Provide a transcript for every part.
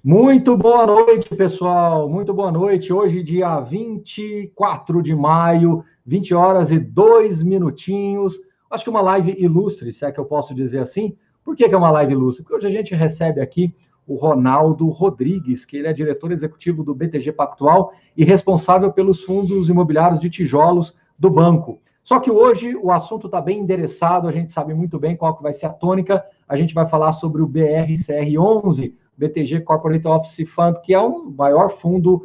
Muito boa noite, pessoal. Muito boa noite. Hoje, dia 24 de maio, 20 horas e 2 minutinhos. Acho que uma live ilustre, se é que eu posso dizer assim. Por que é uma live ilustre? Porque hoje a gente recebe aqui o Ronaldo Rodrigues, que ele é diretor executivo do BTG Pactual e responsável pelos fundos imobiliários de tijolos do banco. Só que hoje o assunto está bem endereçado, a gente sabe muito bem qual que vai ser a tônica. A gente vai falar sobre o BRCR11, BTG Corporate Office Fund, que é o maior fundo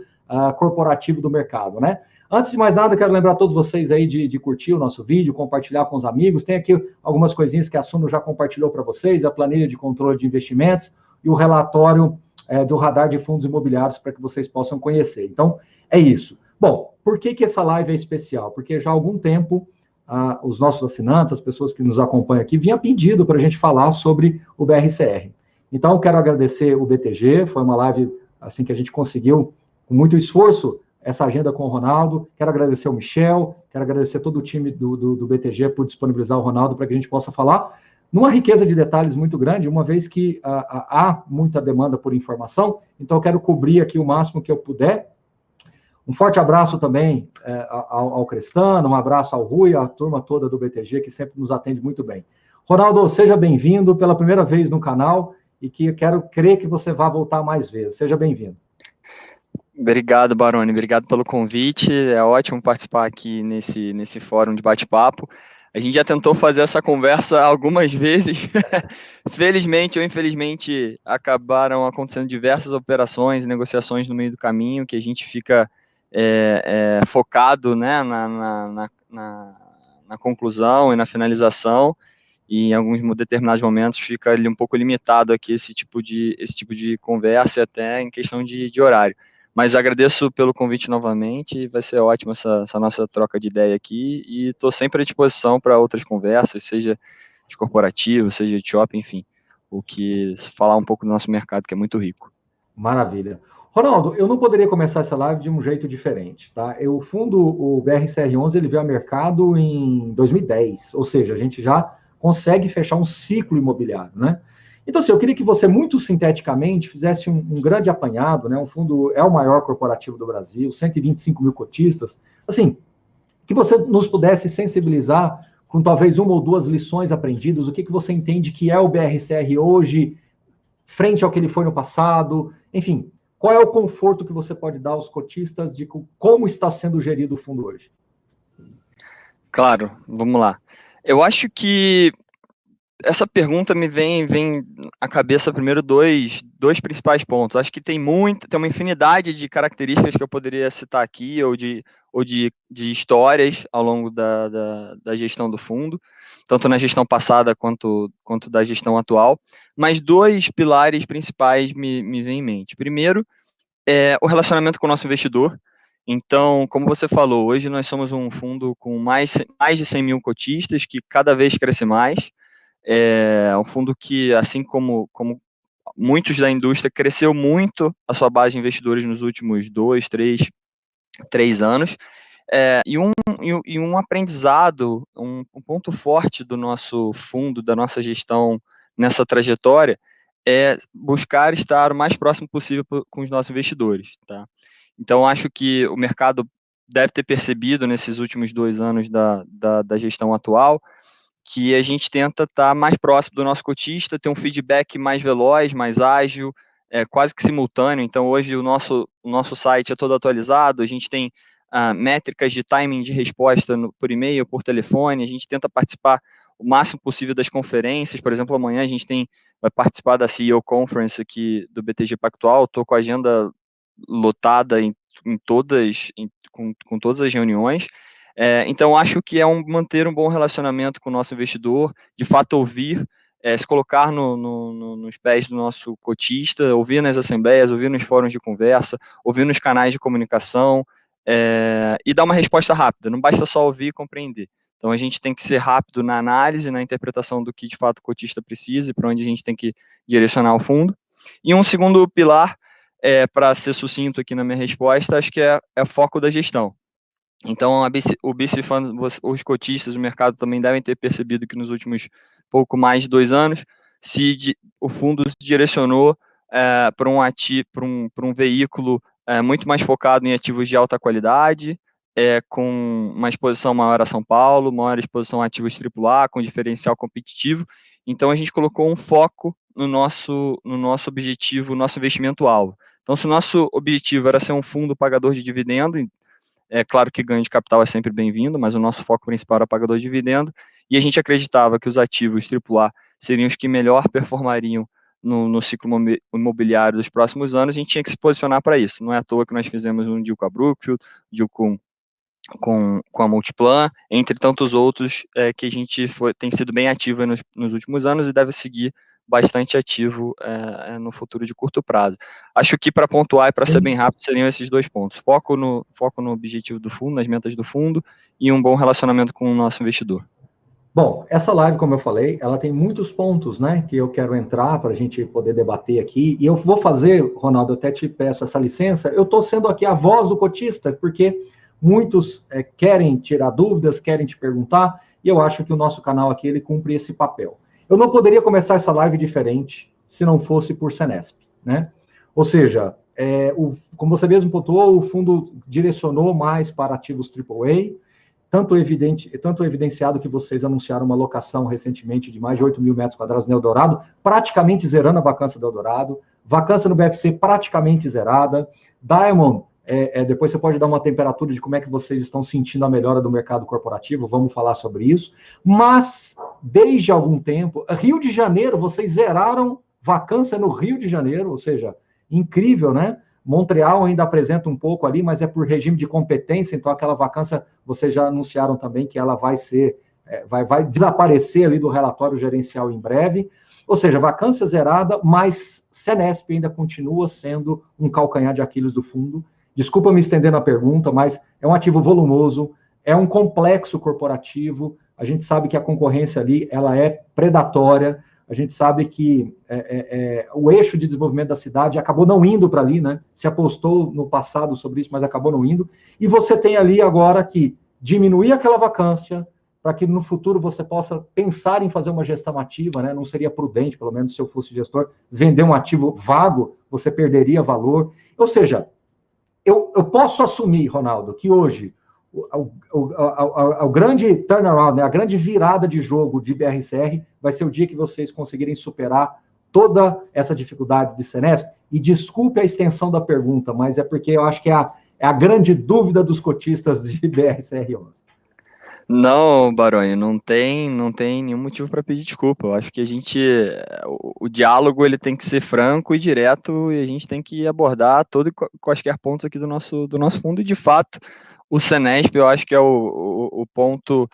corporativo do mercado, né? Antes de mais nada, quero lembrar todos vocês aí de curtir o nosso vídeo, compartilhar com os amigos. Tem aqui algumas coisinhas que a Suno já compartilhou para vocês, a planilha de controle de investimentos e o relatório do radar de fundos imobiliários para que vocês possam conhecer. Então, é isso. Bom, por que essa live é especial? Porque já há algum tempo os nossos assinantes, as pessoas que nos acompanham aqui, vinham pedindo para a gente falar sobre o BRCR. Então, eu quero agradecer o BTG, foi uma live assim que a gente conseguiu, com muito esforço, essa agenda com o Ronaldo. Quero agradecer o Michel, quero agradecer todo o time do BTG por disponibilizar o Ronaldo para que a gente possa falar numa riqueza de detalhes muito grande, uma vez que há muita demanda por informação, então eu quero cobrir aqui o máximo que eu puder. Um forte abraço também ao Crestano, um abraço ao Rui, à turma toda do BTG, que sempre nos atende muito bem. Ronaldo, seja bem-vindo pela primeira vez no canal e que eu quero crer que você vá voltar mais vezes. Seja bem-vindo. Obrigado, Baroni. Obrigado pelo convite. É ótimo participar aqui nesse fórum de bate-papo. A gente já tentou fazer essa conversa algumas vezes. Felizmente ou infelizmente, acabaram acontecendo diversas operações e negociações no meio do caminho, que a gente fica focado, né, na conclusão e na finalização, e em alguns determinados momentos fica ali um pouco limitado aqui esse tipo de conversa, até em questão de horário. Mas agradeço pelo convite novamente, vai ser ótimo essa nossa troca de ideia aqui, e estou sempre à disposição para outras conversas, seja de corporativo, seja de shopping, enfim, o que falar um pouco do nosso mercado, que é muito rico. Maravilha. Ronaldo, eu não poderia começar essa live de um jeito diferente, tá? O fundo, o BRCR11, ele veio ao mercado em 2010, ou seja, a gente já consegue fechar um ciclo imobiliário, né? Então, assim, eu queria que você, muito sinteticamente, fizesse um grande apanhado, né? O fundo é o maior corporativo do Brasil, 125 mil cotistas. Assim, que você nos pudesse sensibilizar com talvez uma ou duas lições aprendidas, o que você entende que é o BRCR hoje, frente ao que ele foi no passado, enfim, qual é o conforto que você pode dar aos cotistas de como está sendo gerido o fundo hoje? Claro, vamos lá. Eu acho que essa pergunta me vem à cabeça primeiro dois principais pontos. Acho que tem uma infinidade de características que eu poderia citar aqui, ou de histórias ao longo da gestão do fundo, tanto na gestão passada quanto da gestão atual, mas dois pilares principais me vêm em mente. Primeiro, é o relacionamento com o nosso investidor. Então, como você falou, hoje nós somos um fundo com mais de 100 mil cotistas, que cada vez cresce mais. É um fundo que, assim como muitos da indústria, cresceu muito a sua base de investidores nos últimos 3 anos. E um aprendizado, um ponto forte do nosso fundo, da nossa gestão nessa trajetória, é buscar estar o mais próximo possível com os nossos investidores. Tá? Então, acho que o mercado deve ter percebido nesses últimos 2 anos da gestão atual que a gente tenta estar mais próximo do nosso cotista, ter um feedback mais veloz, mais ágil, quase que simultâneo. Então, hoje o nosso site é todo atualizado, a gente tem métricas de timing de resposta por e-mail, por telefone, a gente tenta participar o máximo possível das conferências. Por exemplo, amanhã a gente vai participar da CEO Conference aqui do BTG Pactual, estou com a agenda lotada com todas as reuniões. Então, acho que manter um bom relacionamento com o nosso investidor, de fato ouvir, se colocar nos pés do nosso cotista, ouvir nas assembleias, ouvir nos fóruns de conversa, ouvir nos canais de comunicação, e dar uma resposta rápida, não basta só ouvir e compreender. Então, a gente tem que ser rápido na análise, na interpretação do que de fato o cotista precisa e para onde a gente tem que direcionar o fundo. E um segundo pilar, para ser sucinto aqui na minha resposta, acho que é o foco da gestão. Então, o BC Fund, os cotistas do mercado também devem ter percebido que nos últimos pouco mais de 2 anos, o fundo se direcionou para um veículo muito mais focado em ativos de alta qualidade, com uma exposição maior a São Paulo, maior exposição a ativos AAA, com diferencial competitivo. Então, a gente colocou um foco no nosso objetivo, nosso investimento-alvo. Então, se o nosso objetivo era ser um fundo pagador de dividendo, é claro que ganho de capital é sempre bem-vindo, mas o nosso foco principal era pagador de dividendo, e a gente acreditava que os ativos AAA seriam os que melhor performariam no ciclo imobiliário dos próximos anos. A gente tinha que se posicionar para isso. Não é à toa que nós fizemos um deal com a Brookfield, deal com a Multiplan, entre tantos outros que a gente tem sido bem ativo nos últimos anos e deve seguir bastante ativo no futuro de curto prazo. Acho que para pontuar e para ser bem rápido seriam esses 2 pontos: foco no objetivo do fundo, nas metas do fundo, e um bom relacionamento com o nosso investidor. Bom, essa live, como eu falei, ela tem muitos pontos, né, que eu quero entrar para a gente poder debater aqui, e eu vou fazer, Ronaldo, eu até te peço essa licença, eu estou sendo aqui a voz do cotista, porque muitos querem tirar dúvidas, querem te perguntar, e eu acho que o nosso canal aqui, ele cumpre esse papel. Eu não poderia começar essa live diferente se não fosse por Senesp, né? Ou seja, como você mesmo pontuou, o fundo direcionou mais para ativos AAA, tanto evidenciado que vocês anunciaram uma locação recentemente de mais de 8 mil metros quadrados no Eldorado, praticamente zerando a vacância do Eldorado, vacância no BFC praticamente zerada, Diamond, depois você pode dar uma temperatura de como é que vocês estão sentindo a melhora do mercado corporativo, vamos falar sobre isso, mas desde algum tempo, Rio de Janeiro, vocês zeraram vacância no Rio de Janeiro, ou seja, incrível, né? Montreal ainda apresenta um pouco ali, mas é por regime de competência, então aquela vacância, vocês já anunciaram também que ela vai desaparecer ali do relatório gerencial em breve, ou seja, vacância zerada, mas Senesp ainda continua sendo um calcanhar de Aquiles do fundo. Desculpa me estender na pergunta, mas é um ativo volumoso, é um complexo corporativo, a gente sabe que a concorrência ali, ela é predatória, a gente sabe que o eixo de desenvolvimento da cidade acabou não indo para ali, né? Se apostou no passado sobre isso, mas acabou não indo. E você tem ali agora que diminuir aquela vacância para que no futuro você possa pensar em fazer uma gestão ativa, né? Não seria prudente, pelo menos se eu fosse gestor, vender um ativo vago, você perderia valor. Ou seja, eu posso assumir, Ronaldo, que hoje o grande turnaround, né, a grande virada de jogo de BRCR vai ser o dia que vocês conseguirem superar toda essa dificuldade de Senesp. E desculpe a extensão da pergunta, mas é porque eu acho que é a grande dúvida dos cotistas de BRCR11. Não, Baroni, não tem nenhum motivo para pedir desculpa. Eu acho que o diálogo ele tem que ser franco e direto, e a gente tem que abordar todo e quaisquer pontos aqui do nosso fundo. E de fato, o Senesp, eu acho que é o ponto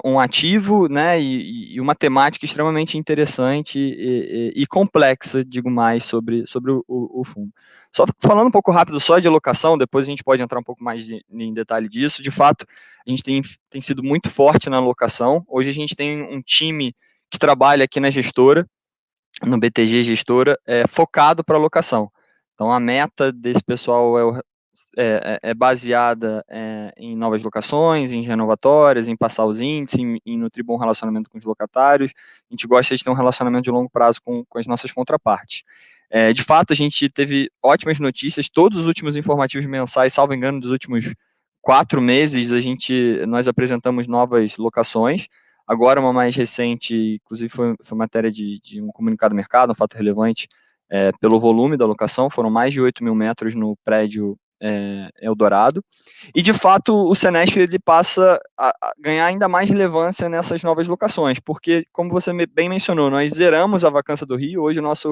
um ativo, né, e uma temática extremamente interessante e complexa, digo mais, sobre o fundo. Só falando um pouco rápido só de alocação, depois a gente pode entrar um pouco mais em detalhe disso. De fato, a gente tem sido muito forte na alocação. Hoje a gente tem um time que trabalha aqui na gestora, no BTG Gestora, focado para alocação. Então, a meta desse pessoal é baseada em novas locações, em renovatórias, em passar os índices, em nutrir bom relacionamento com os locatários. A gente gosta de ter um relacionamento de longo prazo com as nossas contrapartes. De fato, a gente teve ótimas notícias, todos os últimos informativos mensais, salvo engano, dos últimos 4 meses, nós apresentamos novas locações. Agora, uma mais recente, inclusive foi matéria de um comunicado do mercado, um fato relevante, pelo volume da locação, foram mais de 8 mil metros no prédio Eldorado, e de fato o Senesp ele passa a ganhar ainda mais relevância nessas novas locações, porque, como você bem mencionou, nós zeramos a vacância do Rio. Hoje nossa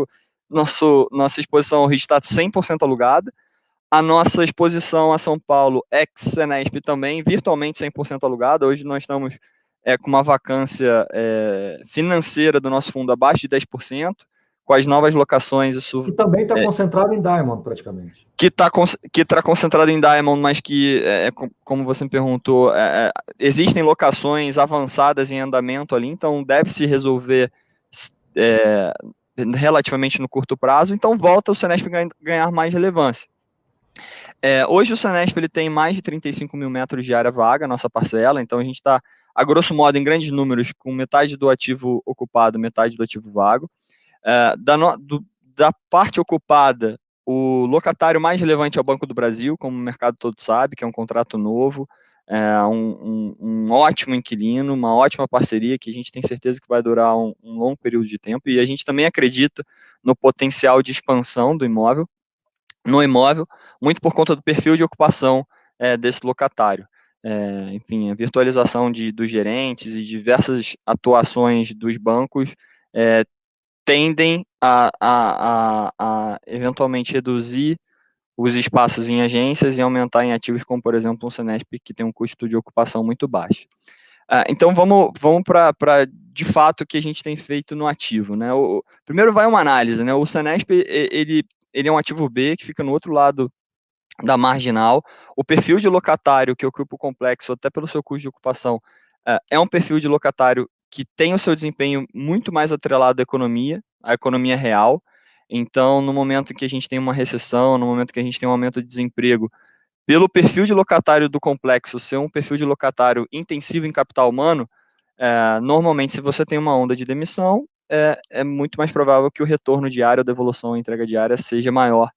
exposição ao Rio está 100% alugada, a nossa exposição a São Paulo, ex-Senesp, também virtualmente 100% alugada. Hoje nós estamos com uma vacância financeira do nosso fundo abaixo de 10%, com as novas locações, isso... E também está concentrado em Diamond, praticamente. Que está concentrado em Diamond, mas que, como você me perguntou, existem locações avançadas em andamento ali, então deve se resolver relativamente no curto prazo, então volta o Senesp ganhar mais relevância. Hoje o Senesp ele tem mais de 35 mil metros de área vaga, nossa parcela, então a gente está, a grosso modo, em grandes números, com metade do ativo ocupado, metade do ativo vago. Da parte ocupada, o locatário mais relevante é o Banco do Brasil, como o mercado todo sabe, que é um contrato novo, um ótimo inquilino, uma ótima parceria que a gente tem certeza que vai durar um longo período de tempo, e a gente também acredita no potencial de expansão no imóvel, muito por conta do perfil de ocupação desse locatário. Enfim, a virtualização dos gerentes e diversas atuações dos bancos tendem a eventualmente reduzir os espaços em agências e aumentar em ativos como, por exemplo, um Senesp, que tem um custo de ocupação muito baixo. Então, vamos para, de fato, o que a gente tem feito no ativo. Né? Primeiro vai uma análise. Né? O Senesp, ele é um ativo B, que fica no outro lado da marginal. O perfil de locatário que ocupa o complexo, até pelo seu custo de ocupação, é um perfil de locatário que tem o seu desempenho muito mais atrelado à economia real. Então, no momento em que a gente tem uma recessão, no momento que a gente tem um aumento de desemprego, pelo perfil de locatário do complexo ser um perfil de locatário intensivo em capital humano, normalmente, se você tem uma onda de demissão, é muito mais provável que o retorno diário, a devolução, a entrega diária seja maior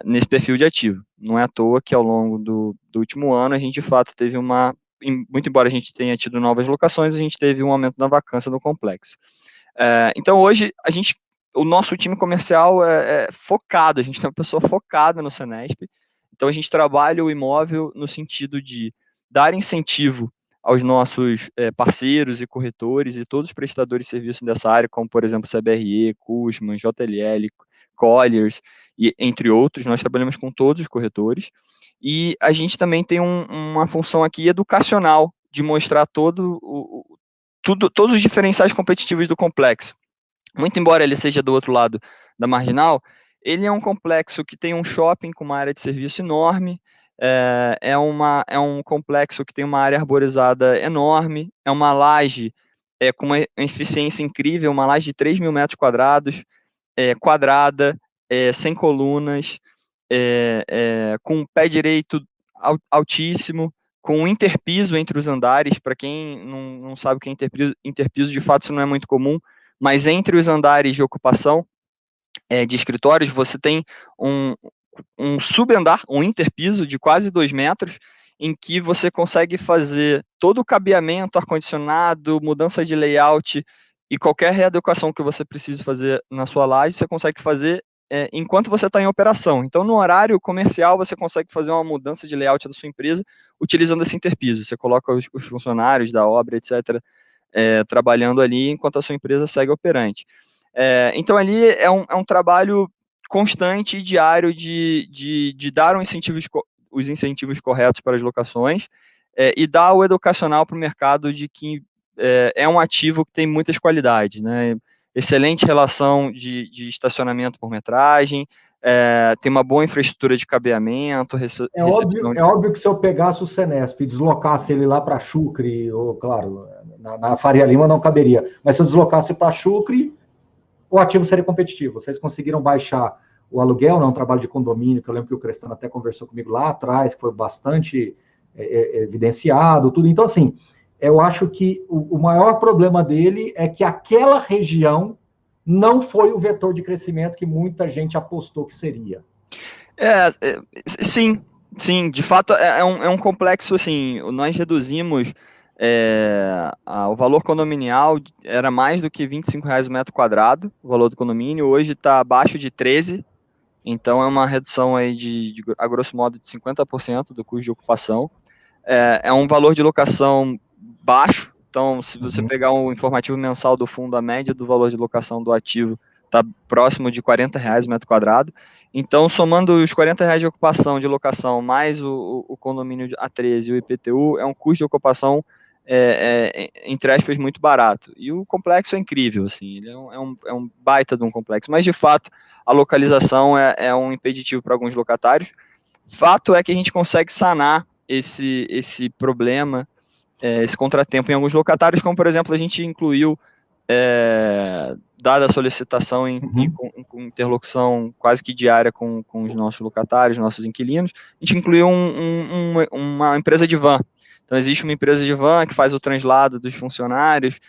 nesse perfil de ativo. Não é à toa que ao longo do último ano a gente de fato teve muito embora a gente tenha tido novas locações, a gente teve um aumento da vacância no complexo. Então hoje o nosso time comercial é focado, a gente tem uma pessoa focada no Senesp, então a gente trabalha o imóvel no sentido de dar incentivo aos nossos parceiros e corretores e todos os prestadores de serviço dessa área, como por exemplo CBRE, Cushman, JLL, Colliers, e entre outros. Nós trabalhamos com todos os corretores, e a gente também tem uma função aqui educacional, de mostrar todos os diferenciais competitivos do complexo. Muito embora ele seja do outro lado da marginal, ele é um complexo que tem um shopping com uma área de serviço enorme, é um complexo que tem uma área arborizada enorme, é uma laje com uma eficiência incrível, uma laje de 3 mil metros quadrados, quadrada, sem colunas, com um pé direito altíssimo, com um interpiso entre os andares. Para quem não sabe o que é interpiso, de fato isso não é muito comum, mas entre os andares de ocupação de escritórios, você tem um subandar, um interpiso de quase 2 metros, em que você consegue fazer todo o cabeamento, ar-condicionado, mudança de layout e qualquer readequação que você precise fazer na sua laje, você consegue fazer enquanto você está em operação. Então, no horário comercial, você consegue fazer uma mudança de layout da sua empresa utilizando esse interpiso. Você coloca os funcionários da obra, etc., trabalhando ali enquanto a sua empresa segue operante. Então, ali é um trabalho constante e diário de dar os incentivos corretos para as locações e dar o educacional para o mercado de que é um ativo que tem muitas qualidades, né? Excelente relação de estacionamento por metragem, tem uma boa infraestrutura de cabeamento, recepção. É óbvio que se eu pegasse o Senesp e deslocasse ele lá para Chucre, ou claro, na Faria Lima não caberia, mas se eu deslocasse para Chucre, o ativo seria competitivo. Vocês conseguiram baixar o aluguel, né, um trabalho de condomínio, que eu lembro que o Crestano até conversou comigo lá atrás, que foi bastante evidenciado, tudo. Então, assim, eu acho que o maior problema dele é que aquela região não foi o vetor de crescimento que muita gente apostou que seria. Sim, de fato é um complexo, assim, nós reduzimos o valor condominial, era mais do que R$25 o metro quadrado, o valor do condomínio, hoje está abaixo de 13, então é uma redução aí a grosso modo, de 50% do custo de ocupação. É um valor de locação baixo, então se você pegar um informativo mensal do fundo, a média do valor de locação do ativo está próximo de R$40 o metro quadrado. Então, somando os R$40 de ocupação, de locação, mais o condomínio A13 e o IPTU, é um custo de ocupação, entre aspas, muito barato. E o complexo é incrível, assim, ele é um baita de um complexo, mas, de fato, a localização é um impeditivo para alguns locatários. Fato é que a gente consegue sanar esse problema, esse contratempo em alguns locatários, como, por exemplo, a gente incluiu, dada a solicitação em interlocução quase que diária com os nossos locatários, nossos inquilinos, a gente incluiu uma empresa de van. Então, existe uma empresa de van que faz o translado dos funcionários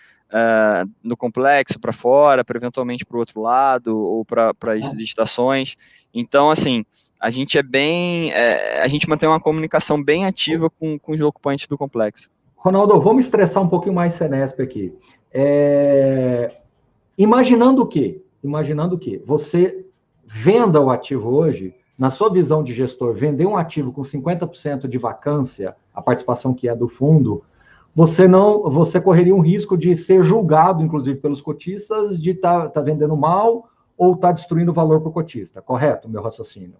no complexo, para fora, para eventualmente para o outro lado, ou para as estações. Então, assim, a gente a gente mantém uma comunicação bem ativa com os ocupantes do complexo. Ronaldo, vamos estressar um pouquinho mais Senesp aqui. Imaginando o quê? Imaginando que você venda o ativo hoje, na sua visão de gestor, vender um ativo com 50% de vacância, a participação que é do fundo, você correria um risco de ser julgado, inclusive, pelos cotistas, de tá vendendo mal ou tá destruindo o valor para o cotista. Correto, meu raciocínio?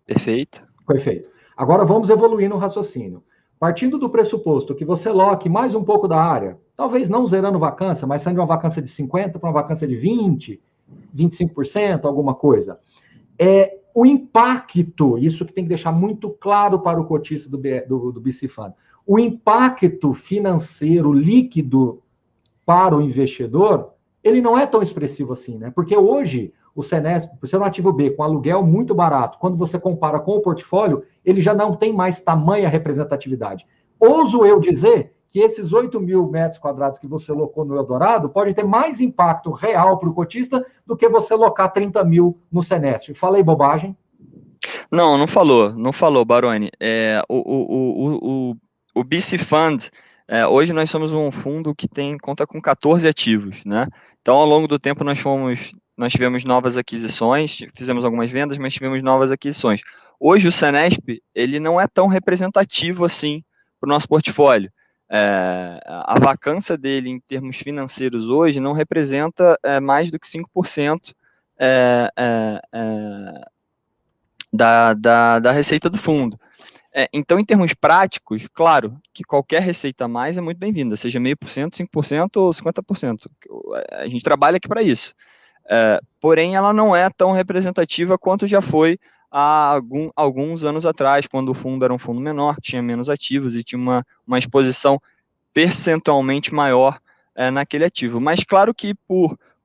Perfeito. Perfeito. Agora vamos evoluir no raciocínio. Partindo do pressuposto que você loque mais um pouco da área, talvez não zerando vacância, mas saindo de uma vacância de 50% para uma vacância de 20%, 25%, alguma coisa. O impacto, isso que tem que deixar muito claro para o cotista do BC Fund, o impacto financeiro líquido para o investidor, ele não é tão expressivo assim, né? Porque hoje o Senesp, por ser um ativo B com aluguel muito barato, quando você compara com o portfólio, ele já não tem mais tamanha representatividade. Ouso eu dizer que esses 8 mil metros quadrados que você locou no Eldorado pode ter mais impacto real para o cotista do que você locar 30 mil no Senesp. Falei bobagem? Não falou, Baroni. O BC Fund, hoje nós somos um fundo que conta com 14 ativos, né? Então, ao longo do tempo, nós tivemos novas aquisições, fizemos algumas vendas, mas tivemos novas aquisições. Hoje, o Senesp, ele não é tão representativo assim para o nosso portfólio. A vacância dele, em termos financeiros, hoje, não representa mais do que 5% da receita do fundo. Então, em termos práticos, claro que qualquer receita a mais é muito bem-vinda, seja 0,5%, 5% ou 50%. A gente trabalha aqui para isso. Porém, ela não é tão representativa quanto já foi há alguns anos atrás, quando o fundo era um fundo menor, que tinha menos ativos e tinha uma exposição percentualmente maior naquele ativo. Mas claro que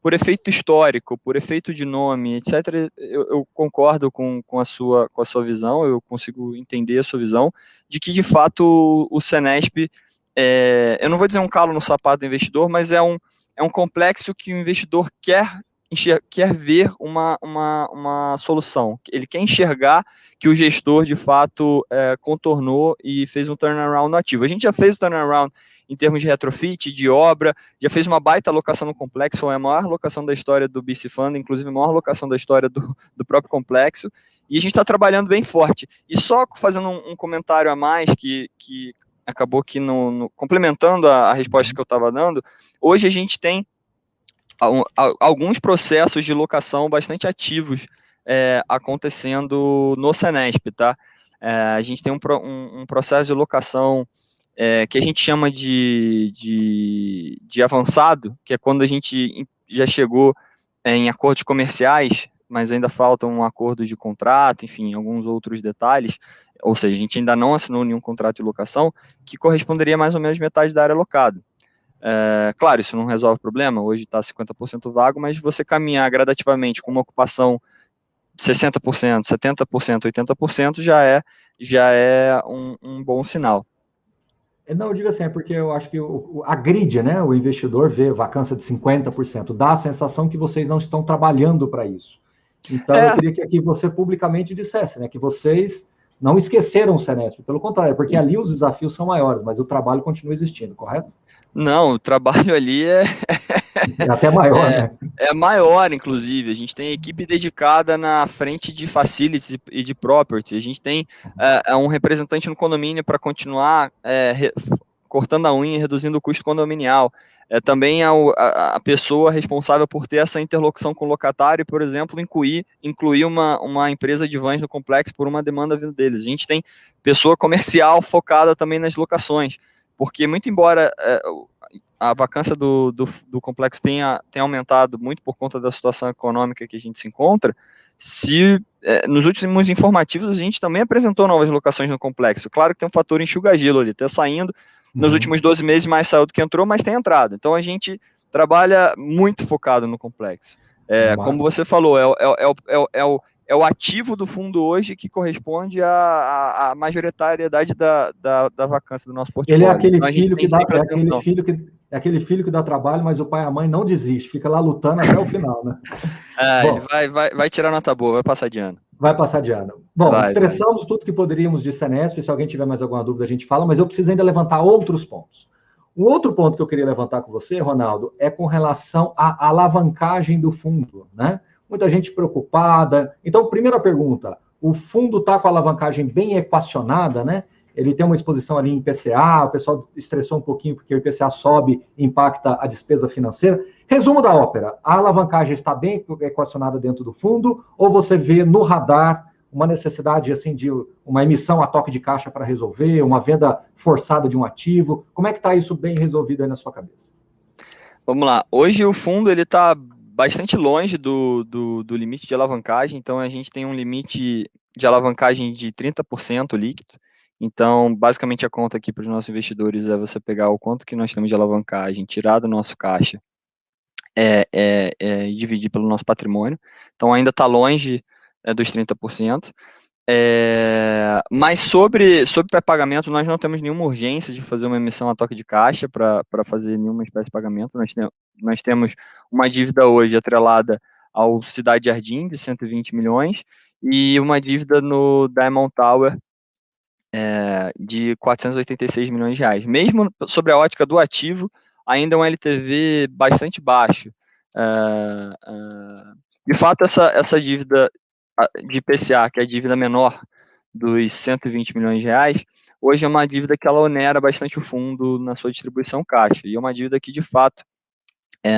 por efeito histórico, por efeito de nome, etc., eu concordo com a sua visão, eu consigo entender a sua visão, de que, de fato, o Senesp, eu não vou dizer um calo no sapato do investidor, mas é um complexo que o investidor quer ver uma solução. Ele quer enxergar que o gestor, de fato, contornou e fez um turnaround no ativo. A gente já fez o turnaround em termos de retrofit, de obra, já fez uma baita alocação no complexo, foi a maior alocação da história do BC Fund, inclusive a maior alocação da história do próprio complexo, e a gente está trabalhando bem forte. E só fazendo um comentário a mais, que acabou aqui complementando a resposta que eu estava dando, hoje a gente tem alguns processos de locação bastante ativos acontecendo no Senesp, tá? A gente tem um processo de locação que a gente chama de avançado, que é quando a gente já chegou em acordos comerciais, mas ainda falta um acordo de contrato, enfim, alguns outros detalhes, ou seja, a gente ainda não assinou nenhum contrato de locação, que corresponderia a mais ou menos metade da área alocada. Claro, isso não resolve o problema, hoje está 50% vago, mas você caminhar gradativamente com uma ocupação de 60%, 70%, 80% já é um bom sinal. Não, eu digo assim, é porque eu acho que a grid, né, o investidor vê vacância de 50%, dá a sensação que vocês não estão trabalhando para isso. Então, eu queria que aqui você publicamente dissesse, né, que vocês não esqueceram o Senesp, pelo contrário, porque ali os desafios são maiores, mas o trabalho continua existindo, correto? Não, o trabalho ali é até maior, né? É maior, inclusive. A gente tem equipe dedicada na frente de facilities e de property. A gente tem um representante no condomínio para continuar cortando a unha e reduzindo o custo condominial. Também a pessoa responsável por ter essa interlocução com o locatário, por exemplo, incluir uma empresa de vans no complexo por uma demanda deles. A gente tem pessoa comercial focada também nas locações, porque muito embora a vacância do complexo tenha aumentado muito por conta da situação econômica que a gente se encontra, nos últimos informativos a gente também apresentou novas locações no complexo. Claro que tem um fator enxuga-gelo ali, está saindo, nos últimos 12 meses mais saiu do que entrou, mas tem entrado. Então a gente trabalha muito focado no complexo. Como você falou, é o ativo do fundo hoje que corresponde à majoritariedade da vacância do nosso portfólio. Ele é aquele então, a gente filho tem que dá, sempre é atenção. aquele filho que dá trabalho, mas o pai e a mãe não desiste, fica lá lutando até o final, né? Ele vai tirar nota boa, vai passar de ano. Vai passar de ano. Bom, estressamos tudo que poderíamos de Senesp. Se alguém tiver mais alguma dúvida, a gente fala, mas eu preciso ainda levantar outros pontos. Um outro ponto que eu queria levantar com você, Ronaldo, é com relação à alavancagem do fundo, né? Muita gente preocupada. Então, primeira pergunta, o fundo está com a alavancagem bem equacionada, né? Ele tem uma exposição ali em IPCA, o pessoal estressou um pouquinho porque o IPCA sobe e impacta a despesa financeira. Resumo da ópera, a alavancagem está bem equacionada dentro do fundo ou você vê no radar uma necessidade assim de uma emissão a toque de caixa para resolver, uma venda forçada de um ativo? Como é que está isso bem resolvido aí na sua cabeça? Vamos lá. Hoje o fundo ele está bastante longe do limite de alavancagem, então a gente tem um limite de alavancagem de 30% líquido. Então, basicamente, a conta aqui para os nossos investidores é você pegar o quanto que nós temos de alavancagem, tirar do nosso caixa e dividir pelo nosso patrimônio. Então, ainda está longe dos 30%. Mas sobre pré-pagamento, nós não temos nenhuma urgência de fazer uma emissão a toque de caixa para fazer nenhuma espécie de pagamento. Nós temos uma dívida hoje atrelada ao Cidade Jardim, de 120 milhões, e uma dívida no Diamond Tower, de 486 milhões de reais. Mesmo sobre a ótica do ativo, ainda é um LTV bastante baixo. De fato, essa dívida de IPCA, que é a dívida menor dos 120 milhões de reais, hoje é uma dívida que ela onera bastante o fundo na sua distribuição caixa, e é uma dívida que, de fato,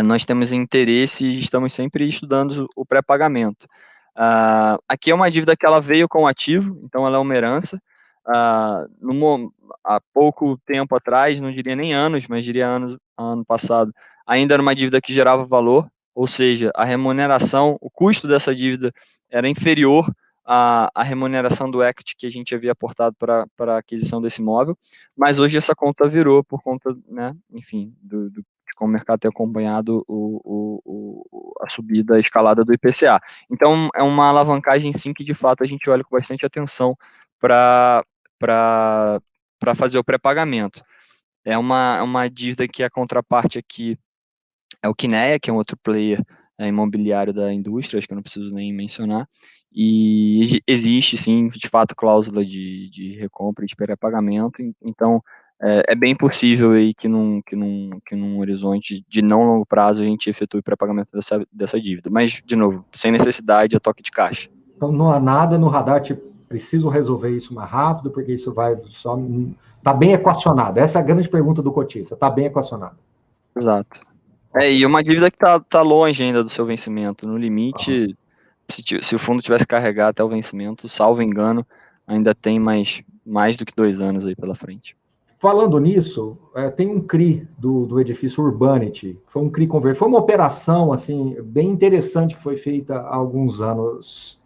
nós temos interesse e estamos sempre estudando o pré-pagamento. Aqui é uma dívida que ela veio com o ativo, então ela é uma herança. Há pouco tempo atrás, não diria nem anos, mas diria ano passado, ainda era uma dívida que gerava valor, ou seja, a remuneração, o custo dessa dívida era inferior à remuneração do equity que a gente havia aportado para a aquisição desse imóvel, mas hoje essa conta virou por conta, né, enfim, de como o mercado tem acompanhado a subida, a escalada do IPCA. Então, é uma alavancagem, sim, que de fato a gente olha com bastante atenção para fazer o pré-pagamento. É uma dívida que a contraparte aqui é o Kinea, que é um outro player imobiliário da indústria, acho que eu não preciso nem mencionar, e existe, sim, de fato, cláusula de recompra e de pré-pagamento, então é bem possível aí que num horizonte de não longo prazo a gente efetue o pré-pagamento dessa dívida, mas, de novo, sem necessidade, a toque de caixa. Então, não há nada no radar, tipo, preciso resolver isso mais rápido, porque isso vai só... Está bem equacionado. Essa é a grande pergunta do cotista. Está bem equacionado. Exato. E uma dívida que está longe ainda do seu vencimento. No limite, se o fundo tivesse carregado até o vencimento, salvo engano, ainda tem mais do que 2 anos aí pela frente. Falando nisso, tem um CRI do edifício Urbanity, foi um CRI convertido, foi uma operação assim bem interessante que foi feita há alguns anos,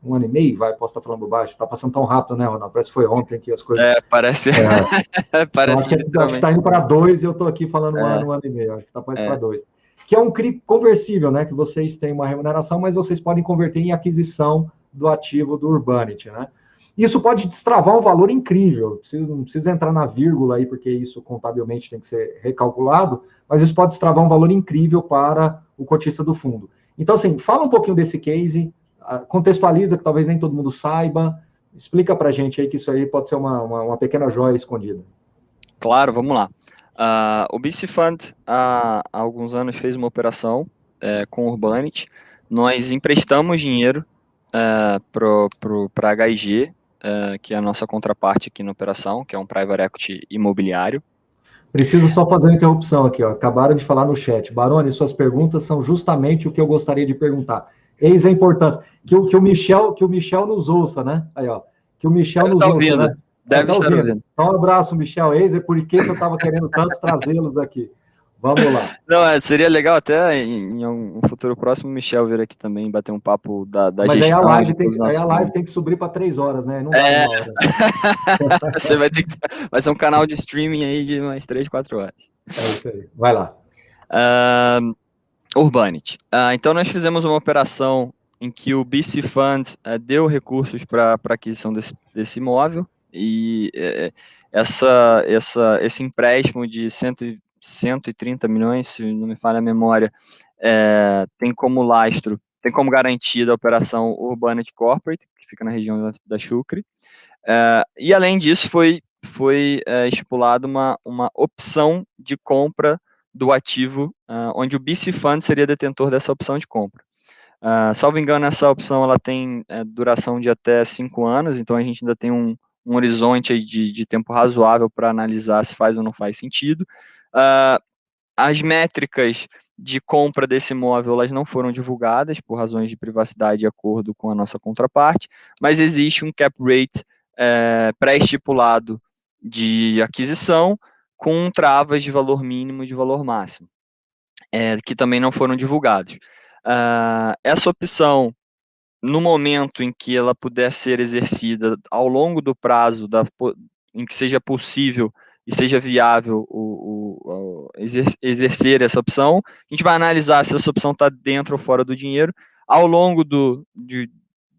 1 ano e meio, posso estar falando baixo, está passando tão rápido, né, Ronaldo? Parece que foi ontem que as coisas... Parece. Parece acho que está indo para 2 e eu estou aqui falando 1 ano e meio, acho que está para 2. Que é um CRI conversível, né, que vocês têm uma remuneração, mas vocês podem converter em aquisição do ativo do Urbanity, né? Isso pode destravar um valor incrível, não precisa entrar na vírgula aí, porque isso contabilmente tem que ser recalculado, mas isso pode destravar um valor incrível para o cotista do fundo. Então, assim, fala um pouquinho desse case, contextualiza, que talvez nem todo mundo saiba, explica para a gente aí que isso aí pode ser uma pequena joia escondida. Claro, vamos lá. O BC Fund, há alguns anos, fez uma operação com o Urbanity. Nós emprestamos dinheiro para a HIG, que é a nossa contraparte aqui na operação, que é um private equity imobiliário. Preciso só fazer uma interrupção aqui, ó. Acabaram de falar no chat. Baroni, suas perguntas são justamente o que eu gostaria de perguntar. Eis a importância. Que o Michel nos ouça, né? Aí, ó. Que o Michel nos ouça, né? Deve estar ouvindo. Então, um abraço, Michel. Eis é por que eu estava querendo tanto trazê-los aqui. Vamos lá. Não, seria legal até em um futuro próximo o Michel vir aqui também bater um papo da mas gestão. Mas aí a live tem que subir para 3 horas, né? Não dá 1 hora. Você vai ser um canal de streaming aí de mais 3, 4 horas. É isso aí. Vai lá. Urbanity. Então nós fizemos uma operação o BC Fund deu recursos para aquisição desse imóvel, e esse empréstimo de 130 milhões, se não me falha a memória, tem como lastro, tem como garantida a operação Urbanity Corporate, que fica na região da Chucre, e além disso foi estipulada uma opção de compra do ativo, onde o BC Fund seria detentor dessa opção de compra. Salvo engano, essa opção ela tem duração de até 5 anos, então a gente ainda tem um horizonte aí de tempo razoável para analisar se faz ou não faz sentido. As métricas de compra desse imóvel elas não foram divulgadas por razões de privacidade de acordo com a nossa contraparte, mas existe um cap rate pré-estipulado de aquisição com travas de valor mínimo e de valor máximo, que também não foram divulgados. Essa opção, no momento em que ela puder ser exercida ao longo do prazo em que seja possível e seja viável exercer essa opção, a gente vai analisar se essa opção está dentro ou fora do dinheiro. Ao longo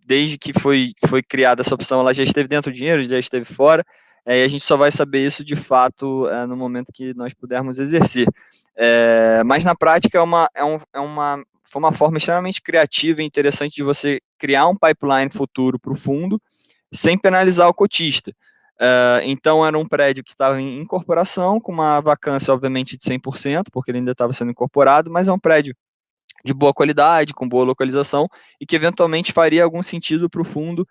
desde que foi criada essa opção, ela já esteve dentro do dinheiro, já esteve fora, e a gente só vai saber isso de fato no momento que nós pudermos exercer. Mas na prática foi uma forma extremamente criativa e interessante de você criar um pipeline futuro para o fundo sem penalizar o cotista. Então era um prédio que estava em incorporação, com uma vacância obviamente de 100%, porque ele ainda estava sendo incorporado, mas é um prédio de boa qualidade, com boa localização, e que eventualmente faria algum sentido para o fundo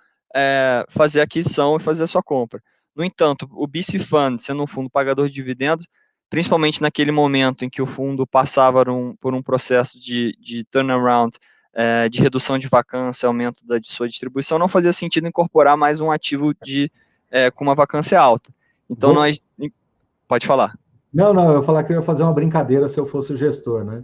fazer a aquisição e fazer a sua compra. No entanto, o BC Fund, sendo um fundo pagador de dividendos, principalmente naquele momento em que o fundo passava por um processo de turnaround, de redução de vacância, aumento de sua distribuição, não fazia sentido incorporar mais um ativo com uma vacância alta. Então, Pode falar. Não, eu ia falar que eu ia fazer uma brincadeira se eu fosse o gestor, né?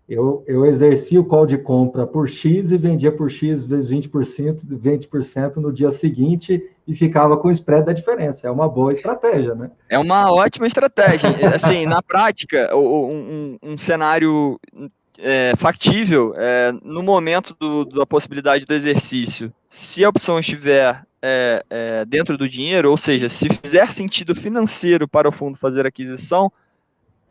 Eu exercia o call de compra por X e vendia por X vezes 20% no dia seguinte e ficava com o spread da diferença. É uma boa estratégia, né? É uma ótima estratégia. Assim, na prática, um cenário factível, no momento da possibilidade do exercício, se a opção estiver dentro do dinheiro, ou seja, se fizer sentido financeiro para o fundo fazer a aquisição,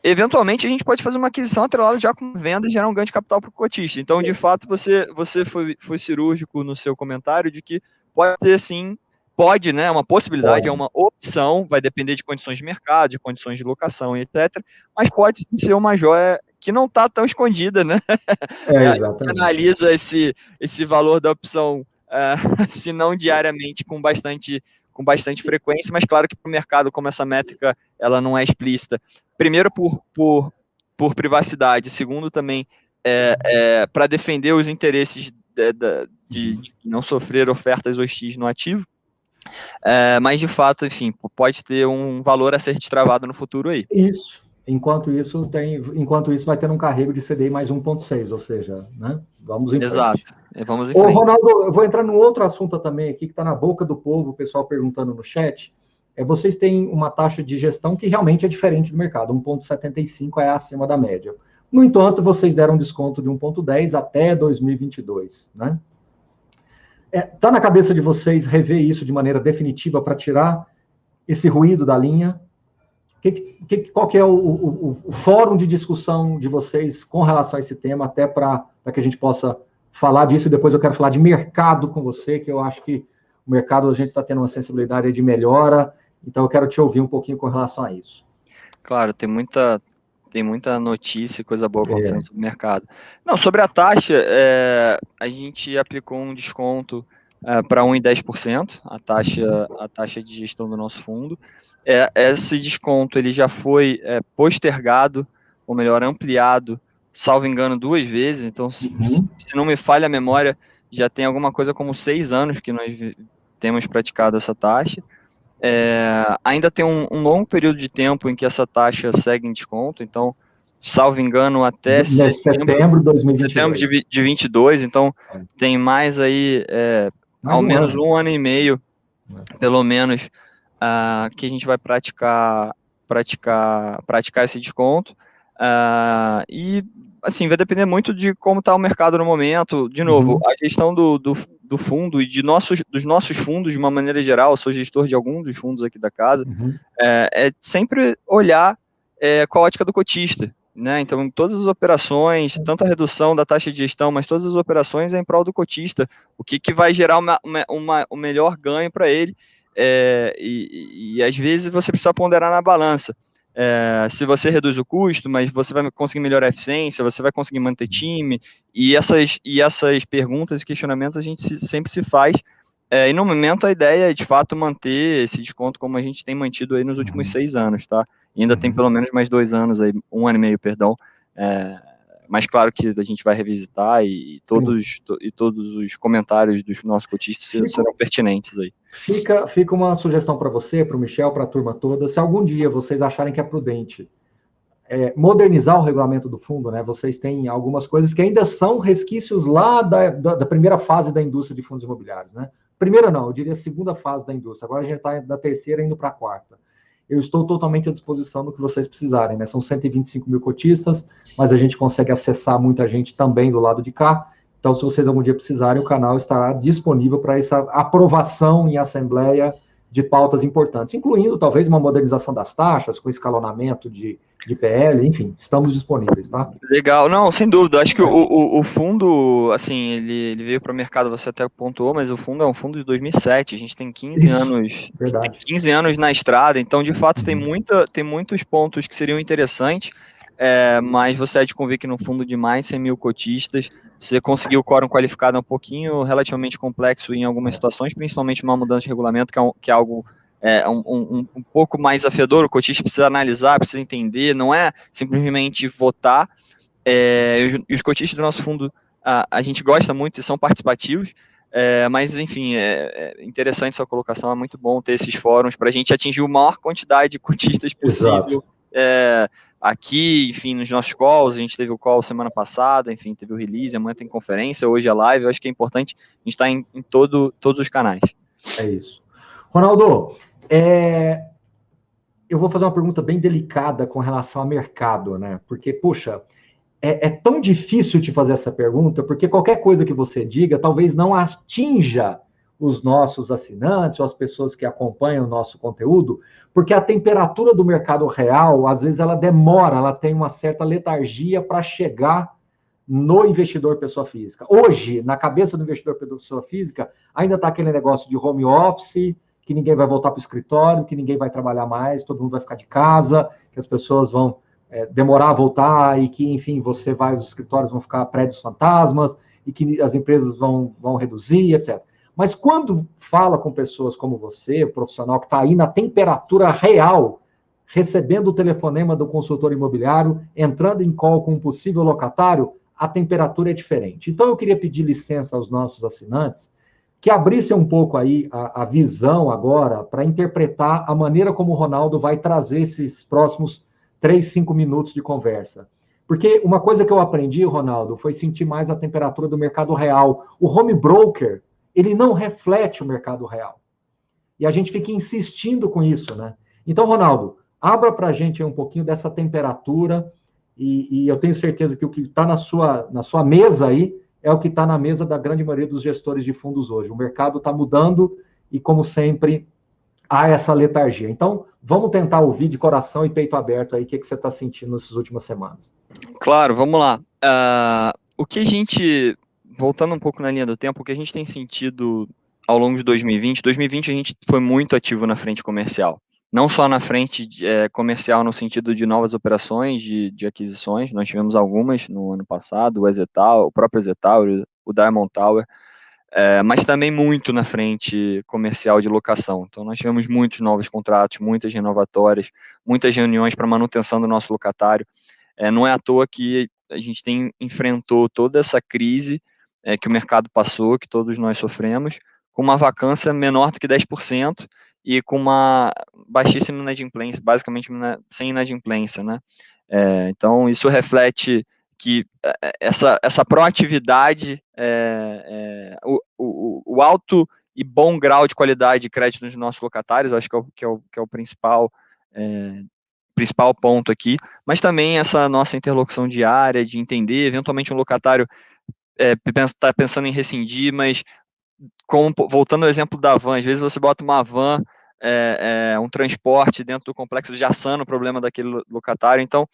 eventualmente a gente pode fazer uma aquisição atrelada já com venda e gerar um ganho de capital para o cotista. Então, de fato, você foi cirúrgico no seu comentário de que pode ter sim, pode, né, uma possibilidade, é uma opção, vai depender de condições de mercado, de condições de locação e etc., mas pode sim ser uma joia que não está tão escondida, né? A gente analisa esse valor da opção, se não diariamente, com bastante frequência, mas claro que para o mercado, como essa métrica ela não é explícita, primeiro por privacidade, segundo também para defender os interesses de não sofrer ofertas hostis no ativo, mas de fato, enfim, pode ter um valor a ser destravado no futuro aí. Isso. Enquanto isso vai ter um carrego de CDI mais 1,6, ou seja, né? Vamos em frente. Exato. Vamos em frente. Ronaldo, eu vou entrar num outro assunto também aqui, que está na boca do povo, o pessoal perguntando no chat. Vocês têm uma taxa de gestão que realmente é diferente do mercado, 1,75 é acima da média. No entanto, vocês deram um desconto de 1,10 até 2022, né? Está na cabeça de vocês rever isso de maneira definitiva para tirar esse ruído da linha? Qual que é o fórum de discussão de vocês com relação a esse tema, até para que a gente possa falar disso, e depois eu quero falar de mercado com você, que eu acho que o mercado, a gente está tendo uma sensibilidade de melhora, então eu quero te ouvir um pouquinho com relação a isso. Claro, tem muita notícia e coisa boa acontecendo no mercado. Não, sobre a taxa, a gente aplicou um desconto para 1,10%, a taxa de gestão do nosso fundo. Esse desconto ele já foi postergado, ou melhor, ampliado, salvo engano, 2 vezes. Então, se não me falha a memória, já tem alguma coisa como 6 anos que nós temos praticado essa taxa. Ainda tem um longo período de tempo em que essa taxa segue em desconto, então, salvo engano, até setembro de 2022. Setembro de 2022, então tem mais aí, ao menos um ano e meio, pelo menos, que a gente vai praticar esse desconto. E, assim, vai depender muito de como está o mercado no momento. De novo, a questão do fundo e dos nossos fundos, de uma maneira geral, eu sou gestor de alguns dos fundos aqui da casa, é sempre olhar com a ótica do cotista, né? Então, todas as operações, tanto a redução da taxa de gestão, mas todas as operações é em prol do cotista, o que vai gerar o melhor ganho para ele, e às vezes você precisa ponderar na balança. Se você reduz o custo, mas você vai conseguir melhorar a eficiência, você vai conseguir manter time, e essas perguntas e questionamentos a gente sempre se faz. E no momento a ideia é de fato manter esse desconto como a gente tem mantido aí nos últimos 6 anos, tá? E ainda tem pelo menos mais 2 anos aí, 1 ano e meio, perdão. Mas claro que a gente vai revisitar e todos os comentários dos nossos cotistas serão pertinentes aí. Fica uma sugestão para você, para o Michel, para a turma toda. Se algum dia vocês acharem que é prudente modernizar o regulamento do fundo, né? Vocês têm algumas coisas que ainda são resquícios lá da primeira fase da indústria de fundos imobiliários, né? Primeira não, eu diria segunda fase da indústria. Agora a gente está da terceira indo para a quarta. Eu estou totalmente à disposição do que vocês precisarem, né? São 125 mil cotistas, mas a gente consegue acessar muita gente também do lado de cá. Então, se vocês algum dia precisarem, o canal estará disponível para essa aprovação em assembleia de pautas importantes, incluindo talvez uma modernização das taxas, com escalonamento de PL, enfim, estamos disponíveis, tá? Legal, não, sem dúvida, acho que o fundo, assim, ele veio para o mercado, você até pontuou, mas o fundo é um fundo de 2007, a gente tem 15 anos, verdade. 15 anos na estrada, então de fato tem muitos pontos que seriam interessantes, mas você há de convir que no fundo de mais 100 mil cotistas, você conseguir o quórum qualificado é um pouquinho relativamente complexo em algumas situações, principalmente uma mudança de regulamento, que é algo um pouco mais desafiador, o cotista precisa analisar, precisa entender, não é simplesmente votar. E os cotistas do nosso fundo, a gente gosta muito e são participativos, mas enfim, é interessante sua colocação, é muito bom ter esses fóruns para a gente atingir a maior quantidade de cotistas possível. Aqui, enfim, nos nossos calls, a gente teve o call semana passada, enfim, teve o release, amanhã tem conferência, hoje é live, eu acho que é importante a gente estar em todos os canais. É isso. Ronaldo, eu vou fazer uma pergunta bem delicada com relação ao mercado, né? Porque, puxa, é tão difícil te fazer essa pergunta, porque qualquer coisa que você diga talvez não atinja os nossos assinantes ou as pessoas que acompanham o nosso conteúdo, porque a temperatura do mercado real, às vezes, ela demora, ela tem uma certa letargia para chegar no investidor pessoa física. Hoje, na cabeça do investidor pessoa física, ainda está aquele negócio de home office, que ninguém vai voltar para o escritório, que ninguém vai trabalhar mais, todo mundo vai ficar de casa, que as pessoas vão demorar a voltar e que, enfim, os escritórios vão ficar prédios fantasmas e que as empresas vão reduzir, etc. Mas quando fala com pessoas como você, o profissional que está aí na temperatura real, recebendo o telefonema do consultor imobiliário, entrando em call com um possível locatário, a temperatura é diferente. Então, eu queria pedir licença aos nossos assinantes que abrissem um pouco aí a visão agora para interpretar a maneira como o Ronaldo vai trazer esses próximos 3, 5 minutos de conversa. Porque uma coisa que eu aprendi, Ronaldo, foi sentir mais a temperatura do mercado real. O home broker, ele não reflete o mercado real. E a gente fica insistindo com isso, né? Então, Ronaldo, abra para a gente um pouquinho dessa temperatura e eu tenho certeza que o que está na sua mesa aí é o que está na mesa da grande maioria dos gestores de fundos hoje. O mercado está mudando e, como sempre, há essa letargia. Então, vamos tentar ouvir de coração e peito aberto aí o que você está sentindo nessas últimas semanas. Claro, vamos lá. O que a gente, voltando um pouco na linha do tempo, o que a gente tem sentido ao longo de 2020 a gente foi muito ativo na frente comercial. Não só na frente comercial no sentido de novas operações, de aquisições, nós tivemos algumas no ano passado, o próprio Exetal, o Diamond Tower, mas também muito na frente comercial de locação. Então, nós tivemos muitos novos contratos, muitas renovatórias, muitas reuniões para manutenção do nosso locatário. Não é à toa que a gente enfrentou toda essa crise que o mercado passou, que todos nós sofremos, com uma vacância menor do que 10% e com uma baixíssima inadimplência, basicamente sem inadimplência, né? Então, isso reflete que essa proatividade, o alto e bom grau de qualidade de crédito dos nossos locatários, eu acho que é o principal principal ponto aqui, mas também essa nossa interlocução diária, de entender, eventualmente um locatário está pensando em rescindir, mas voltando ao exemplo da van, às vezes você bota uma van, um transporte dentro do complexo já sana o problema daquele locatário, então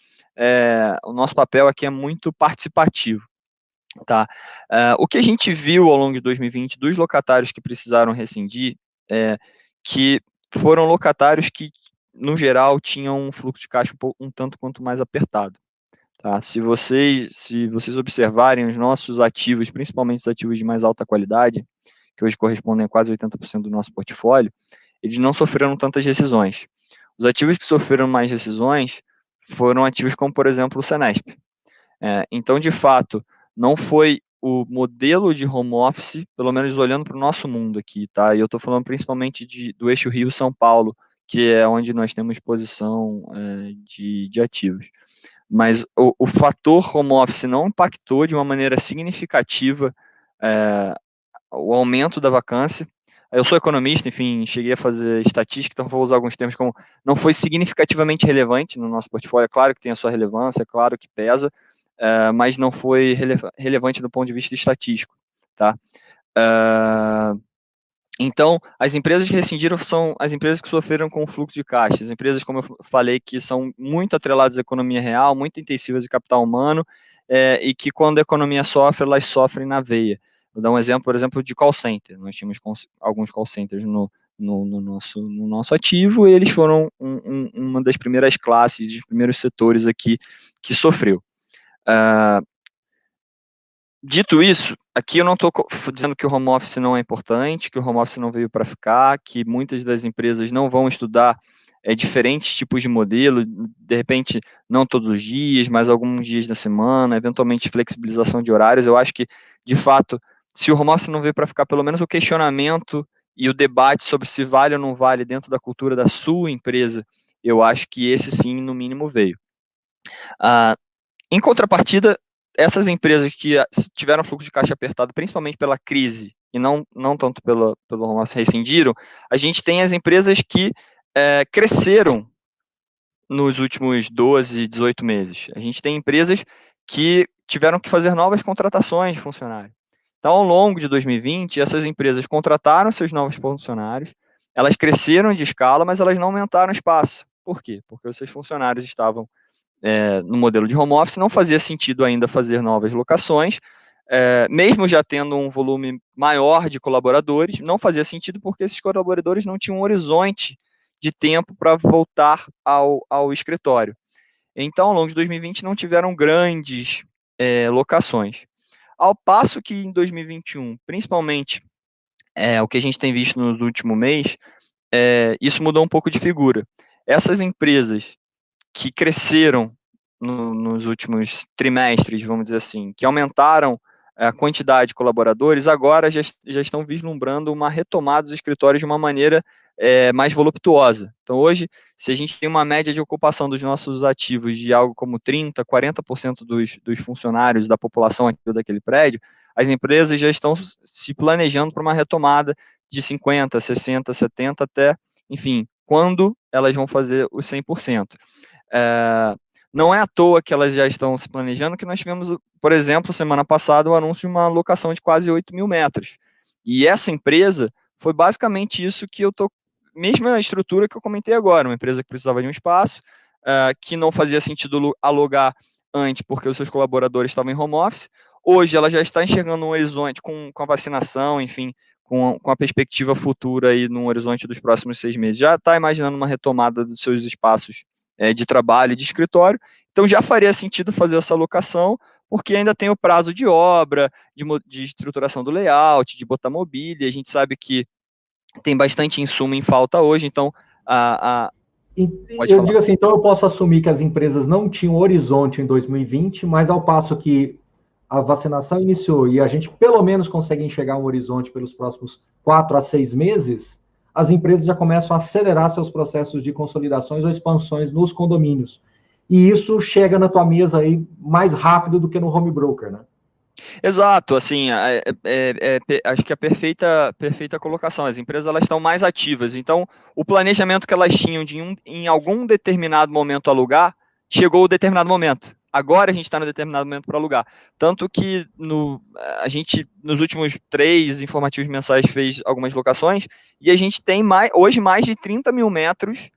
o nosso papel aqui é muito participativo. Tá? O que a gente viu ao longo de 2020 dos locatários que precisaram rescindir, que foram locatários que, no geral, tinham um fluxo de caixa um tanto quanto mais apertado. Tá? Se vocês observarem os nossos ativos, principalmente os ativos de mais alta qualidade, que hoje correspondem a quase 80% do nosso portfólio, eles não sofreram tantas rescisões. Os ativos que sofreram mais rescisões foram ativos como, por exemplo, o Senesp. Então, de fato, não foi o modelo de home office, pelo menos olhando para o nosso mundo aqui, tá? E eu estou falando principalmente do eixo Rio-São Paulo, que é onde nós temos posição de ativos. Mas o fator home office não impactou de uma maneira significativa o aumento da vacância. Eu sou economista, enfim, cheguei a fazer estatística, então vou usar alguns termos como não foi significativamente relevante no nosso portfólio. É claro que tem a sua relevância, é claro que pesa, mas não foi relevante do ponto de vista estatístico, tá? Então, as empresas que rescindiram são as empresas que sofreram com o fluxo de caixa, as empresas, como eu falei, que são muito atreladas à economia real, muito intensivas de capital humano, e que quando a economia sofre, elas sofrem na veia. Vou dar um exemplo, por exemplo, de call center. Nós tínhamos alguns call centers no nosso ativo, e eles foram uma das primeiras classes, dos primeiros setores aqui que sofreu. Dito isso, aqui eu não estou dizendo que o home office não é importante, que o home office não veio para ficar, que muitas das empresas não vão estudar diferentes tipos de modelo, de repente não todos os dias, mas alguns dias da semana, eventualmente flexibilização de horários. Eu acho que, de fato, se o home office não veio para ficar, pelo menos o questionamento e o debate sobre se vale ou não vale dentro da cultura da sua empresa, eu acho que esse sim, no mínimo, veio. Em contrapartida, essas empresas que tiveram fluxo de caixa apertado, principalmente pela crise, e não tanto pelo home office, rescindiram, a gente tem as empresas que cresceram nos últimos 12, 18 meses. A gente tem empresas que tiveram que fazer novas contratações de funcionários. Então, ao longo de 2020, essas empresas contrataram seus novos funcionários, elas cresceram de escala, mas elas não aumentaram espaço. Por quê? Porque os seus funcionários estavam no modelo de home office, não fazia sentido ainda fazer novas locações, mesmo já tendo um volume maior de colaboradores, não fazia sentido porque esses colaboradores não tinham um horizonte de tempo para voltar ao escritório. Então, ao longo de 2020, não tiveram grandes locações. Ao passo que em 2021, principalmente o que a gente tem visto no último mês, isso mudou um pouco de figura. Essas empresas que cresceram nos últimos trimestres, vamos dizer assim, que aumentaram a quantidade de colaboradores, agora já estão vislumbrando uma retomada dos escritórios de uma maneira mais voluptuosa. Então, hoje, se a gente tem uma média de ocupação dos nossos ativos de algo como 30%, 40% dos funcionários da população ativa daquele prédio, as empresas já estão se planejando para uma retomada de 50%, 60%, 70% até, enfim, quando elas vão fazer os 100%. Não é à toa que elas já estão se planejando, que nós tivemos, por exemplo, semana passada, o anúncio de uma locação de quase 8 mil metros. E essa empresa foi basicamente isso que eu estou, mesma estrutura que eu comentei agora, uma empresa que precisava de um espaço, que não fazia sentido alugar antes, porque os seus colaboradores estavam em home office. Hoje ela já está enxergando um horizonte com a vacinação, enfim, com a perspectiva futura aí no horizonte dos próximos 6 meses. Já está imaginando uma retomada dos seus espaços de trabalho e de escritório, então já faria sentido fazer essa alocação, porque ainda tem o prazo de obra, de estruturação do layout, de botar mobília, a gente sabe que tem bastante insumo em falta hoje, então eu digo assim, então eu posso assumir que as empresas não tinham horizonte em 2020, mas ao passo que a vacinação iniciou e a gente pelo menos consegue enxergar um horizonte pelos próximos 4 a 6 meses, as empresas já começam a acelerar seus processos de consolidações ou expansões nos condomínios. E isso chega na tua mesa aí mais rápido do que no home broker, né? Exato, assim, acho que a perfeita colocação. As empresas elas estão mais ativas, então o planejamento que elas tinham de em algum determinado momento alugar, chegou o determinado momento. Agora a gente está no determinado momento para alugar. Tanto que a gente, nos últimos 3 informativos mensais, fez algumas locações e a gente tem hoje mais de 30 mil metros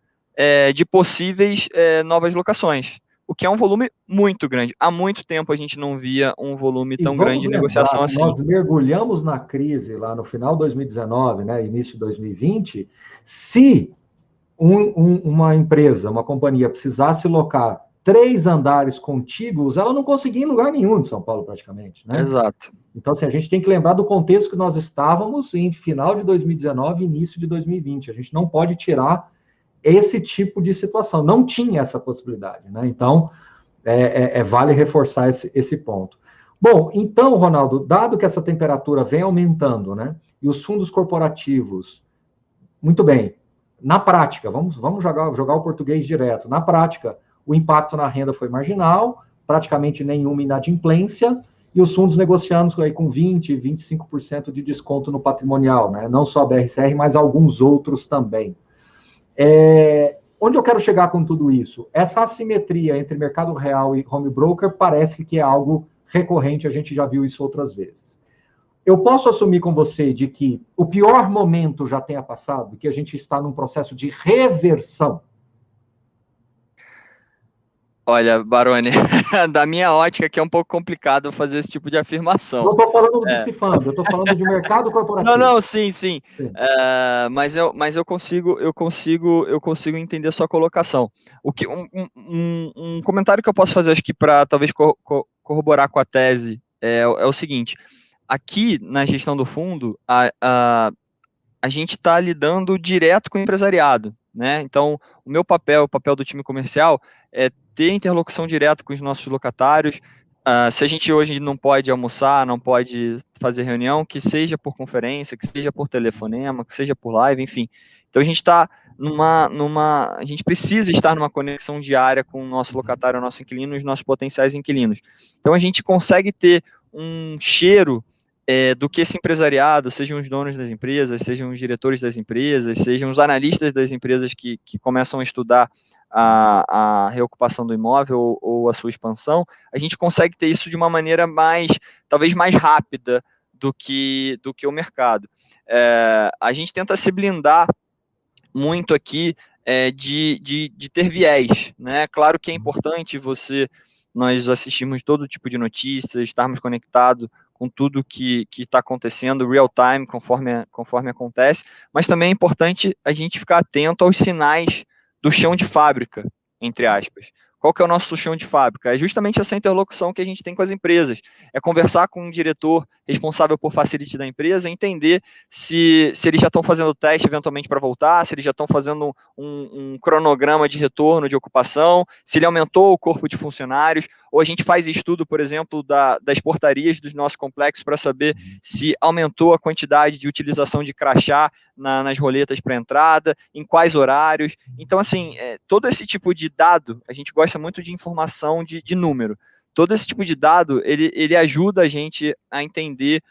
de possíveis novas locações, o que é um volume muito grande. Há muito tempo a gente não via um volume E tão vamos grande de negociação lembrar que assim. nós mergulhamos na crise lá no final de 2019, né, início de 2020, se uma empresa, uma companhia precisasse locar 3 andares contíguos, ela não conseguia em lugar nenhum de São Paulo, praticamente, né? Exato. Então, assim, a gente tem que lembrar do contexto que nós estávamos em final de 2019 e início de 2020. A gente não pode tirar esse tipo de situação. Não tinha essa possibilidade, né? Então, vale reforçar esse ponto. Bom, então, Ronaldo, dado que essa temperatura vem aumentando, né? E os fundos corporativos, muito bem, na prática, vamos jogar o português direto. Na prática, o impacto na renda foi marginal, praticamente nenhuma inadimplência, e os fundos negociando aí com 20%, 25% de desconto no patrimonial, né? Não só a BRCR, mas alguns outros também. Onde eu quero chegar com tudo isso? Essa assimetria entre mercado real e home broker parece que é algo recorrente, a gente já viu isso outras vezes. Eu posso assumir com você de que o pior momento já tenha passado, que a gente está num processo de reversão? Olha, Baroni, da minha ótica que é um pouco complicado fazer esse tipo de afirmação. Não estou falando do BC-Fund, eu estou falando de mercado corporativo. Não, sim. Mas eu consigo entender a sua colocação. Um comentário que eu posso fazer, acho que para talvez corroborar com a tese, é o seguinte: aqui na gestão do fundo, a gente está lidando direto com o empresariado, né? Então, o papel do time comercial é ter interlocução direta com os nossos locatários. Se a gente hoje não pode almoçar, não pode fazer reunião, que seja por conferência, que seja por telefonema, que seja por live, enfim. Então a gente está a gente precisa estar numa conexão diária com o nosso locatário, o nosso inquilino e os nossos potenciais inquilinos. Então a gente consegue ter um cheiro do que esse empresariado, sejam os donos das empresas, sejam os diretores das empresas, sejam os analistas das empresas que começam a estudar a reocupação do imóvel ou a sua expansão, a gente consegue ter isso de uma maneira talvez mais rápida do que o mercado. A gente tenta se blindar muito aqui de ter viés, né? Claro que é importante nós assistimos todo tipo de notícias, estarmos conectados com tudo que está acontecendo real time, conforme acontece, mas também é importante a gente ficar atento aos sinais do chão de fábrica, entre aspas. Qual que é o nosso chão de fábrica? É justamente essa interlocução que a gente tem com as empresas. É conversar com um diretor responsável por facility da empresa, entender se eles já estão fazendo teste eventualmente para voltar, se eles já estão fazendo um cronograma de retorno de ocupação, se ele aumentou o corpo de funcionários, ou a gente faz estudo, por exemplo, das portarias dos nossos complexos para saber se aumentou a quantidade de utilização de crachá nas roletas para entrada, em quais horários. Então, assim, todo esse tipo de dado, a gente gosta muito de informação de número. Todo esse tipo de dado, ele ajuda a gente a entender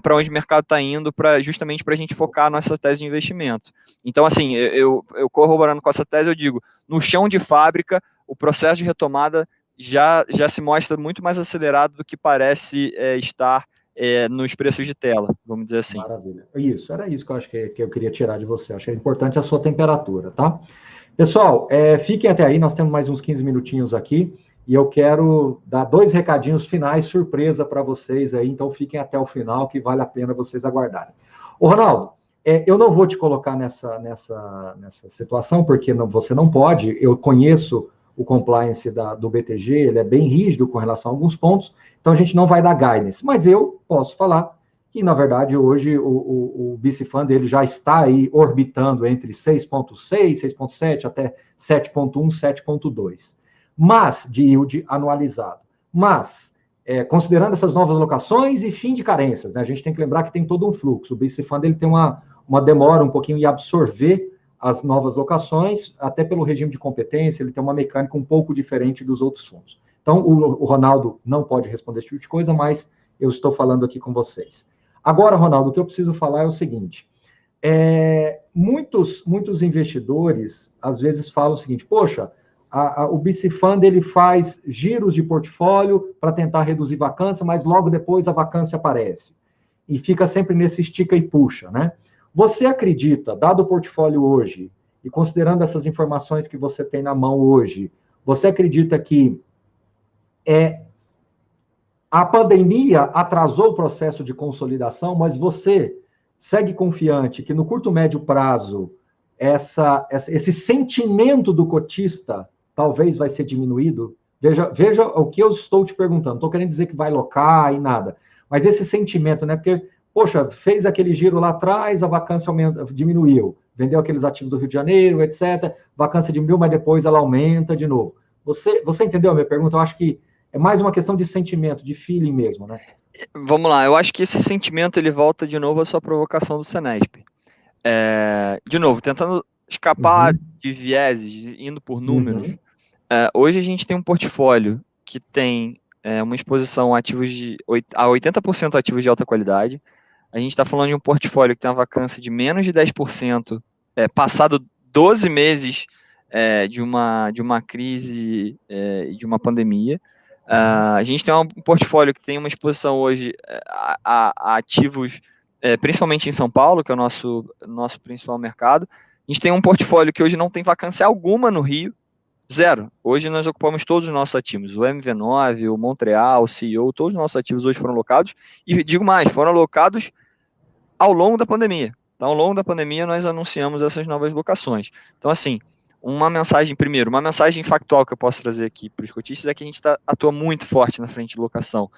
para onde o mercado está indo, justamente para a gente focar a nossa tese de investimento. Então, assim, eu corroborando com essa tese, eu digo, no chão de fábrica, o processo de retomada já se mostra muito mais acelerado do que parece estar nos preços de tela, vamos dizer assim. Maravilha. Isso, era isso que eu acho que eu queria tirar de você. Acho que é importante a sua temperatura, tá? Pessoal, fiquem até aí, nós temos mais uns 15 minutinhos aqui, e eu quero dar 2 recadinhos finais, surpresa para vocês aí, então fiquem até o final, que vale a pena vocês aguardarem. Ô, Ronaldo, eu não vou te colocar nessa situação, porque você não pode, eu conheço o compliance do BTG, ele é bem rígido com relação a alguns pontos, então a gente não vai dar guidance, mas eu posso falar que, na verdade, hoje o BC-Fund ele já está aí orbitando entre 6,6, 6,7 até 7,1, 7,2, mas de yield anualizado. Mas, considerando essas novas locações e fim de carências, né, a gente tem que lembrar que tem todo um fluxo. O BC-Fund ele tem uma demora um pouquinho em absorver as novas locações, até pelo regime de competência, ele tem uma mecânica um pouco diferente dos outros fundos. Então, o Ronaldo não pode responder esse tipo de coisa, mas eu estou falando aqui com vocês. Agora, Ronaldo, o que eu preciso falar é o seguinte, muitos investidores, às vezes, falam o seguinte, poxa, o BC Fund ele faz giros de portfólio para tentar reduzir vacância, mas logo depois a vacância aparece. E fica sempre nesse estica e puxa, né? Você acredita, dado o portfólio hoje, e considerando essas informações que você tem na mão hoje, você acredita que a pandemia atrasou o processo de consolidação, mas você segue confiante que no curto médio prazo esse sentimento do cotista talvez vai ser diminuído? Veja o que eu estou te perguntando. Não estou querendo dizer que vai locar e nada, mas esse sentimento, né? Porque, poxa, fez aquele giro lá atrás, a vacância diminuiu, vendeu aqueles ativos do Rio de Janeiro, etc. Vacância diminuiu, mas depois ela aumenta de novo. Você entendeu a minha pergunta? Eu acho que é mais uma questão de sentimento, de feeling mesmo, né? Vamos lá, eu acho que esse sentimento ele volta de novo à sua provocação do Senesp. De novo, tentando escapar de vieses, indo por números. Hoje a gente tem um portfólio que tem uma exposição a 80% ativos de alta qualidade. A gente está falando de um portfólio que tem uma vacância de menos de 10%, passado 12 meses de uma crise e de uma pandemia. A gente tem um portfólio que tem uma exposição hoje a ativos, principalmente em São Paulo, que é o nosso principal mercado. A gente tem um portfólio que hoje não tem vacância alguma no Rio, zero. Hoje nós ocupamos todos os nossos ativos, o MV9, o Montreal, o CEO, todos os nossos ativos hoje foram alocados, e digo mais, foram alocados ao longo da pandemia. Então, ao longo da pandemia, nós anunciamos essas novas locações. Então, assim, uma mensagem factual que eu posso trazer aqui para os cotistas é que a gente atua muito forte na frente de locação.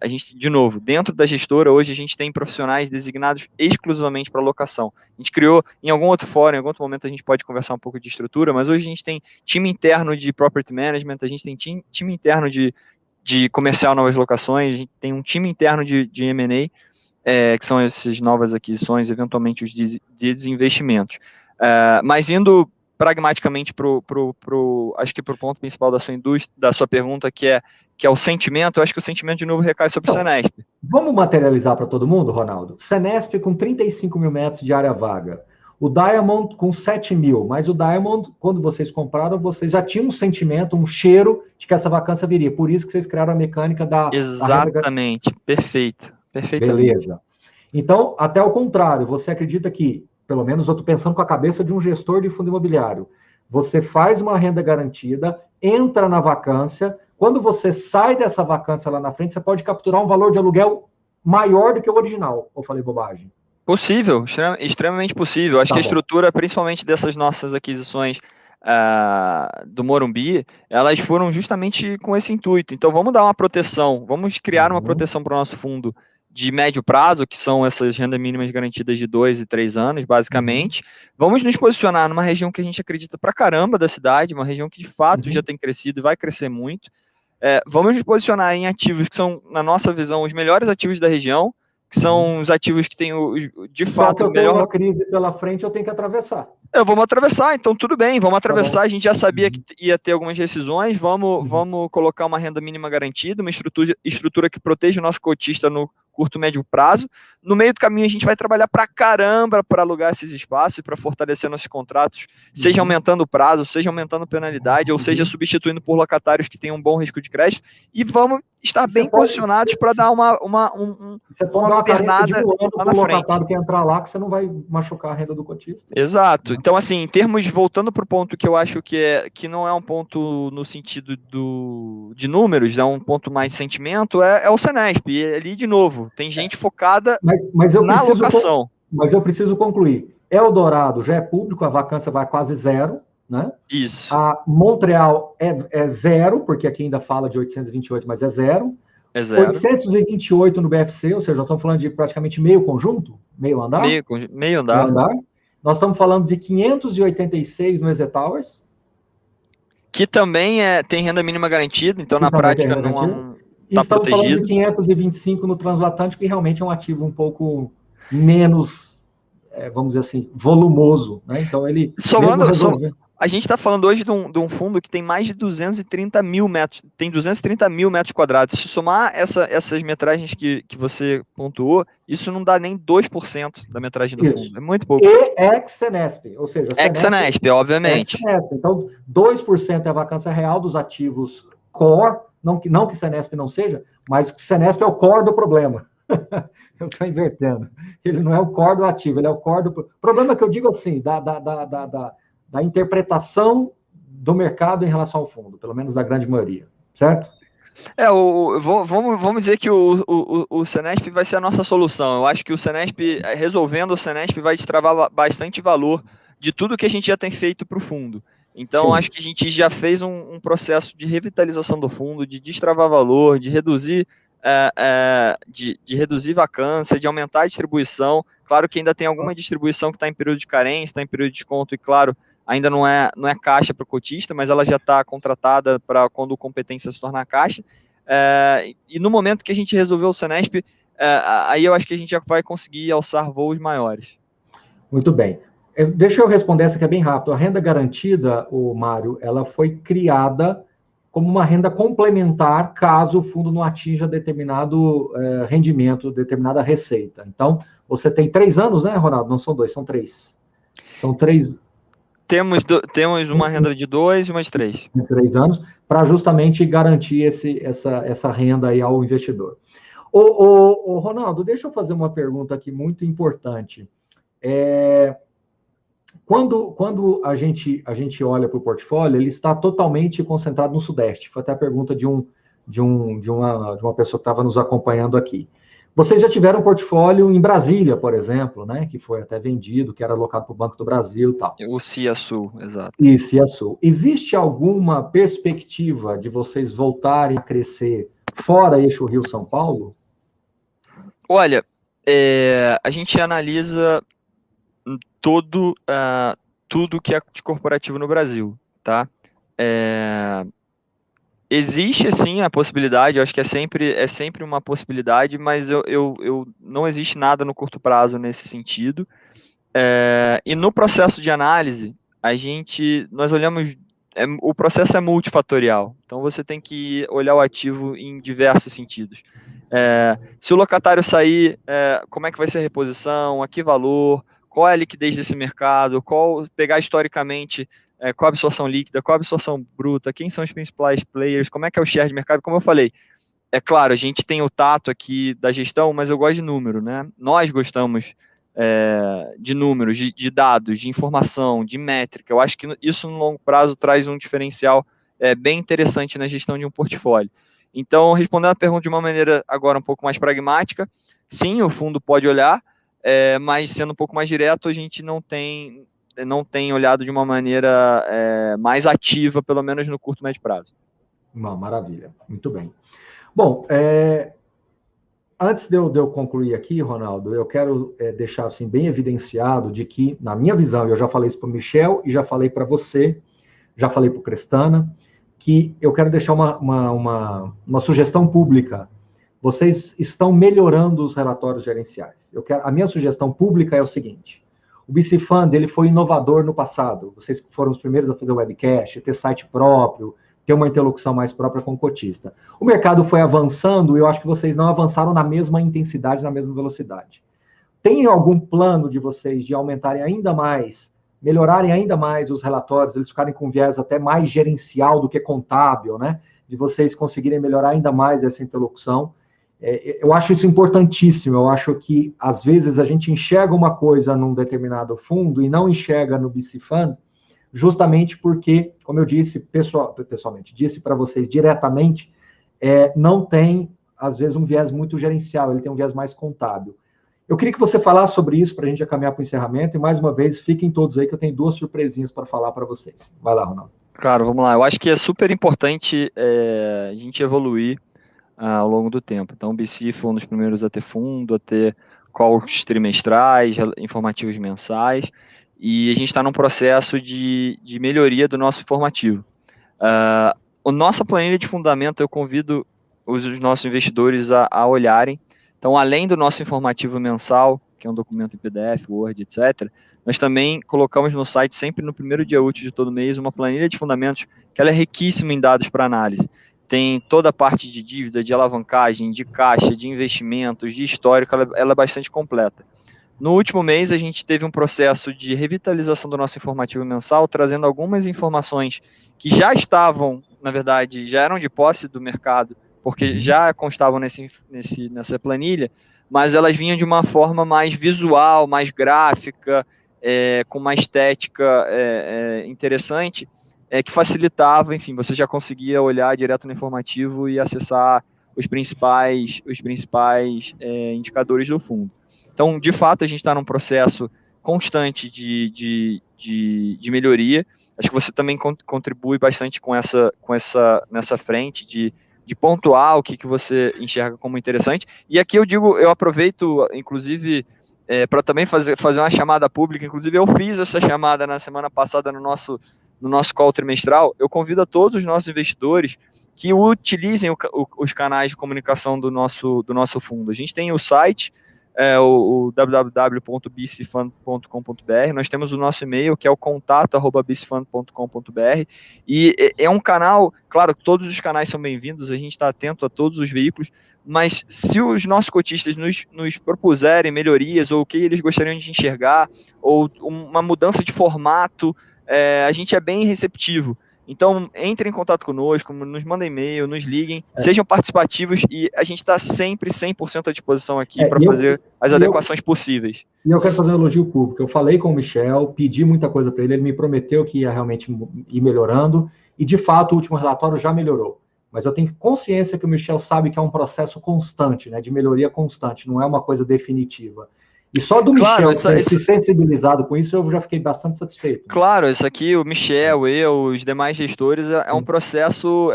A gente, de novo, dentro da gestora, hoje a gente tem profissionais designados exclusivamente para locação. A gente criou em algum outro fórum, em algum outro momento a gente pode conversar um pouco de estrutura, mas hoje a gente tem time interno de property management, a gente tem time interno de comercial novas locações, a gente tem um time interno de M&A, que são essas novas aquisições, eventualmente os desinvestimentos. Mas indo pragmaticamente acho que para o ponto principal da sua pergunta, que é o sentimento, eu acho que o sentimento de novo recai sobre o Senesp. Vamos materializar para todo mundo, Ronaldo? Senesp com 35 mil metros de área vaga. O Diamond com 7 mil, mas o Diamond, quando vocês compraram, vocês já tinham um sentimento, um cheiro de que essa vacância viria. Por isso que vocês criaram a mecânica da... Exatamente, perfeito. Perfeitamente. Beleza. Então, até o contrário, você acredita que, pelo menos eu estou pensando com a cabeça de um gestor de fundo imobiliário, você faz uma renda garantida, entra na vacância, quando você sai dessa vacância lá na frente, você pode capturar um valor de aluguel maior do que o original. Ou falei bobagem? Possível, extremamente possível. Acho que a estrutura, principalmente dessas nossas aquisições do Morumbi, elas foram justamente com esse intuito. Então, vamos dar uma proteção, vamos criar uma proteção para o nosso fundo de médio prazo, que são essas rendas mínimas garantidas de 2 e 3 anos, basicamente. Vamos nos posicionar numa região que a gente acredita pra caramba da cidade, uma região que de fato já tem crescido e vai crescer muito. Vamos nos posicionar em ativos que são, na nossa visão, os melhores ativos da região, que são os ativos que têm, de fato, o melhor... uma crise pela frente, eu tenho que atravessar. Vamos atravessar, então tudo bem, vamos atravessar. A gente já sabia que ia ter algumas rescisões, vamos colocar uma renda mínima garantida, uma estrutura que proteja o nosso cotista no curto, médio prazo. No meio do caminho, a gente vai trabalhar pra caramba para alugar esses espaços, para fortalecer nossos contratos, seja aumentando o prazo, seja aumentando penalidade, ou seja substituindo por locatários que tenham um bom risco de crédito, e vamos estar bem posicionados para dar uma pernada lá na frente. Locatário que entrar lá, que você não vai machucar a renda do cotista. Exato. Então, assim, em termos, voltando para o ponto que eu acho que não é um ponto no sentido de números, é um ponto mais de sentimento, é o Senesp. E ali, de novo, tem gente focada na locação. Mas eu preciso concluir. Eldorado já é público, a vacância vai quase zero, né? Isso. A Montreal é zero, porque aqui ainda fala de 828, mas é zero. É zero. 828 no BFC, ou seja, nós estamos falando de praticamente meio conjunto, meio andar. Meio andar. Nós estamos falando de 586 no EZ Towers. Que também tem renda mínima garantida, então na prática não está protegido. Estamos falando de 525 no Transatlântico, que realmente é um ativo um pouco menos, vamos dizer assim, volumoso, né? Então ele... A gente está falando hoje de um fundo que tem mais de 230 mil metros, tem 230 mil metros quadrados. Se somar essas metragens que você pontuou, isso não dá nem 2% da metragem do Isso. fundo. É muito pouco. E ex-Senesp, ou seja, Ex-Senesp, obviamente. Ex-Senesp. Então, 2% é a vacância real dos ativos core, não que Senesp não seja, mas Senesp é o core do problema. Eu estou invertendo. Ele não é o core do ativo, ele é o core do problema que eu digo assim, da interpretação do mercado em relação ao fundo, pelo menos da grande maioria, certo? Vamos dizer que o Senesp vai ser a nossa solução. Eu acho que o Senesp, resolvendo o Senesp, vai destravar bastante valor de tudo que a gente já tem feito para o fundo. Então, acho que a gente já fez um processo de revitalização do fundo, de destravar valor, de reduzir, de reduzir vacância, de aumentar a distribuição. Claro que ainda tem alguma distribuição que está em período de carência, está em período de desconto, e claro, ainda não é caixa para o cotista, mas ela já está contratada para quando competência se tornar caixa. E no momento que a gente resolveu o Senesp, aí eu acho que a gente já vai conseguir alçar voos maiores. Muito bem. Deixa eu responder essa que é bem rápido. A renda garantida, o Mário, ela foi criada como uma renda complementar caso o fundo não atinja determinado rendimento, determinada receita. Então, você tem 3 anos, né, Ronaldo? Não são 2, são 3. São 3. Temos uma renda de 2 e uma de 3. De 3 anos, para justamente garantir essa renda aí ao investidor. Ô, Ronaldo, deixa eu fazer uma pergunta aqui muito importante. Quando a gente olha para o portfólio, ele está totalmente concentrado no Sudeste. Foi até a pergunta de uma pessoa que estava nos acompanhando aqui. Vocês já tiveram um portfólio em Brasília, por exemplo, né, que foi até vendido, que era alocado para o Banco do Brasil e tal. O Ciasul, exato. E Ciasul. Existe alguma perspectiva de vocês voltarem a crescer fora eixo Rio-São Paulo? Olha, a gente analisa tudo que é de corporativo no Brasil, tá? Existe, sim, a possibilidade, eu acho que é sempre uma possibilidade, mas eu não existe nada no curto prazo nesse sentido. E no processo de análise, nós olhamos, o processo é multifatorial, então você tem que olhar o ativo em diversos sentidos. Se o locatário sair, como é que vai ser a reposição, a que valor, qual é a liquidez desse mercado, pegar historicamente qual a absorção líquida, qual a absorção bruta, quem são os principais players, como é que é o share de mercado, como eu falei. É claro, a gente tem o tato aqui da gestão, mas eu gosto de número, né? Nós gostamos de números, de dados, de informação, de métrica. Eu acho que isso no longo prazo traz um diferencial bem interessante na gestão de um portfólio. Então, respondendo a pergunta de uma maneira agora um pouco mais pragmática, sim, o fundo pode olhar, mas sendo um pouco mais direto, a gente não tem olhado de uma maneira mais ativa, pelo menos no curto e médio prazo. Maravilha, muito bem. Bom, antes de eu concluir aqui, Ronaldo, eu quero deixar assim, bem evidenciado de que, na minha visão, eu já falei isso para o Michel e já falei para você, já falei para o Crestana, que eu quero deixar uma sugestão pública. Vocês estão melhorando os relatórios gerenciais. A minha sugestão pública é o seguinte: o BC Fund ele foi inovador no passado. Vocês foram os primeiros a fazer webcast, ter site próprio, ter uma interlocução mais própria com o cotista. O mercado foi avançando e eu acho que vocês não avançaram na mesma intensidade, na mesma velocidade. Tem algum plano de vocês de aumentarem ainda mais, melhorarem ainda mais os relatórios, eles ficarem com viés até mais gerencial do que contábil, né? De vocês conseguirem melhorar ainda mais essa interlocução? Eu acho isso importantíssimo. Eu acho que, às vezes, a gente enxerga uma coisa num determinado fundo e não enxerga no BC Fund, justamente porque, como eu disse pessoalmente, disse para vocês diretamente, não tem, às vezes, um viés muito gerencial, ele tem um viés mais contábil. Eu queria que você falasse sobre isso para a gente caminhar para o encerramento, e mais uma vez, fiquem todos aí que eu tenho 2 surpresinhas para falar para vocês. Vai lá, Ronaldo. Claro, vamos lá. Eu acho que é super importante a gente evoluir ao longo do tempo. Então, o BC foi um dos primeiros a ter fundo, a ter calls trimestrais, informativos mensais, e a gente está num processo de melhoria do nosso informativo. A nossa planilha de fundamento, eu convido os nossos investidores a olharem. Então, além do nosso informativo mensal, que é um documento em PDF, Word, etc., nós também colocamos no site, sempre no primeiro dia útil de todo mês, uma planilha de fundamentos que ela é riquíssima em dados para análise. Tem toda a parte de dívida, de alavancagem, de caixa, de investimentos, de histórico, ela é bastante completa. No último mês, a gente teve um processo de revitalização do nosso informativo mensal, trazendo algumas informações que já estavam, na verdade, já eram de posse do mercado, porque já constavam nessa planilha, mas elas vinham de uma forma mais visual, mais gráfica, com uma estética interessante, que facilitava, enfim, você já conseguia olhar direto no informativo e acessar os principais indicadores do fundo. Então, de fato, a gente está num processo constante de melhoria. Acho que você também contribui bastante nessa frente de pontuar o que você enxerga como interessante. E aqui eu aproveito, inclusive, para também fazer uma chamada pública. Inclusive, eu fiz essa chamada na semana passada no nosso call trimestral. Eu convido a todos os nossos investidores que utilizem os canais de comunicação do nosso fundo. A gente tem o site, o www.bcfund.com.br. Nós temos o nosso e-mail, que é o contato@bcfund.com.br, e é um canal, claro, todos os canais são bem-vindos, a gente está atento a todos os veículos, mas se os nossos cotistas nos propuserem melhorias, ou o que eles gostariam de enxergar, ou uma mudança de formato, a gente é bem receptivo. Então, entrem em contato conosco, nos mandem e-mail, nos liguem, sejam participativos, e a gente está sempre 100% à disposição aqui para fazer as adequações possíveis. E eu quero fazer um elogio público. Eu falei com o Michel, pedi muita coisa para ele me prometeu que ia realmente ir melhorando, e de fato o último relatório já melhorou. Mas eu tenho consciência que o Michel sabe que é um processo constante, né, de melhoria constante, não é uma coisa definitiva. E só do Michel ter se sensibilizado com isso, eu já fiquei bastante satisfeito. Né? Claro, isso aqui, o Michel, eu, os demais gestores, é um processo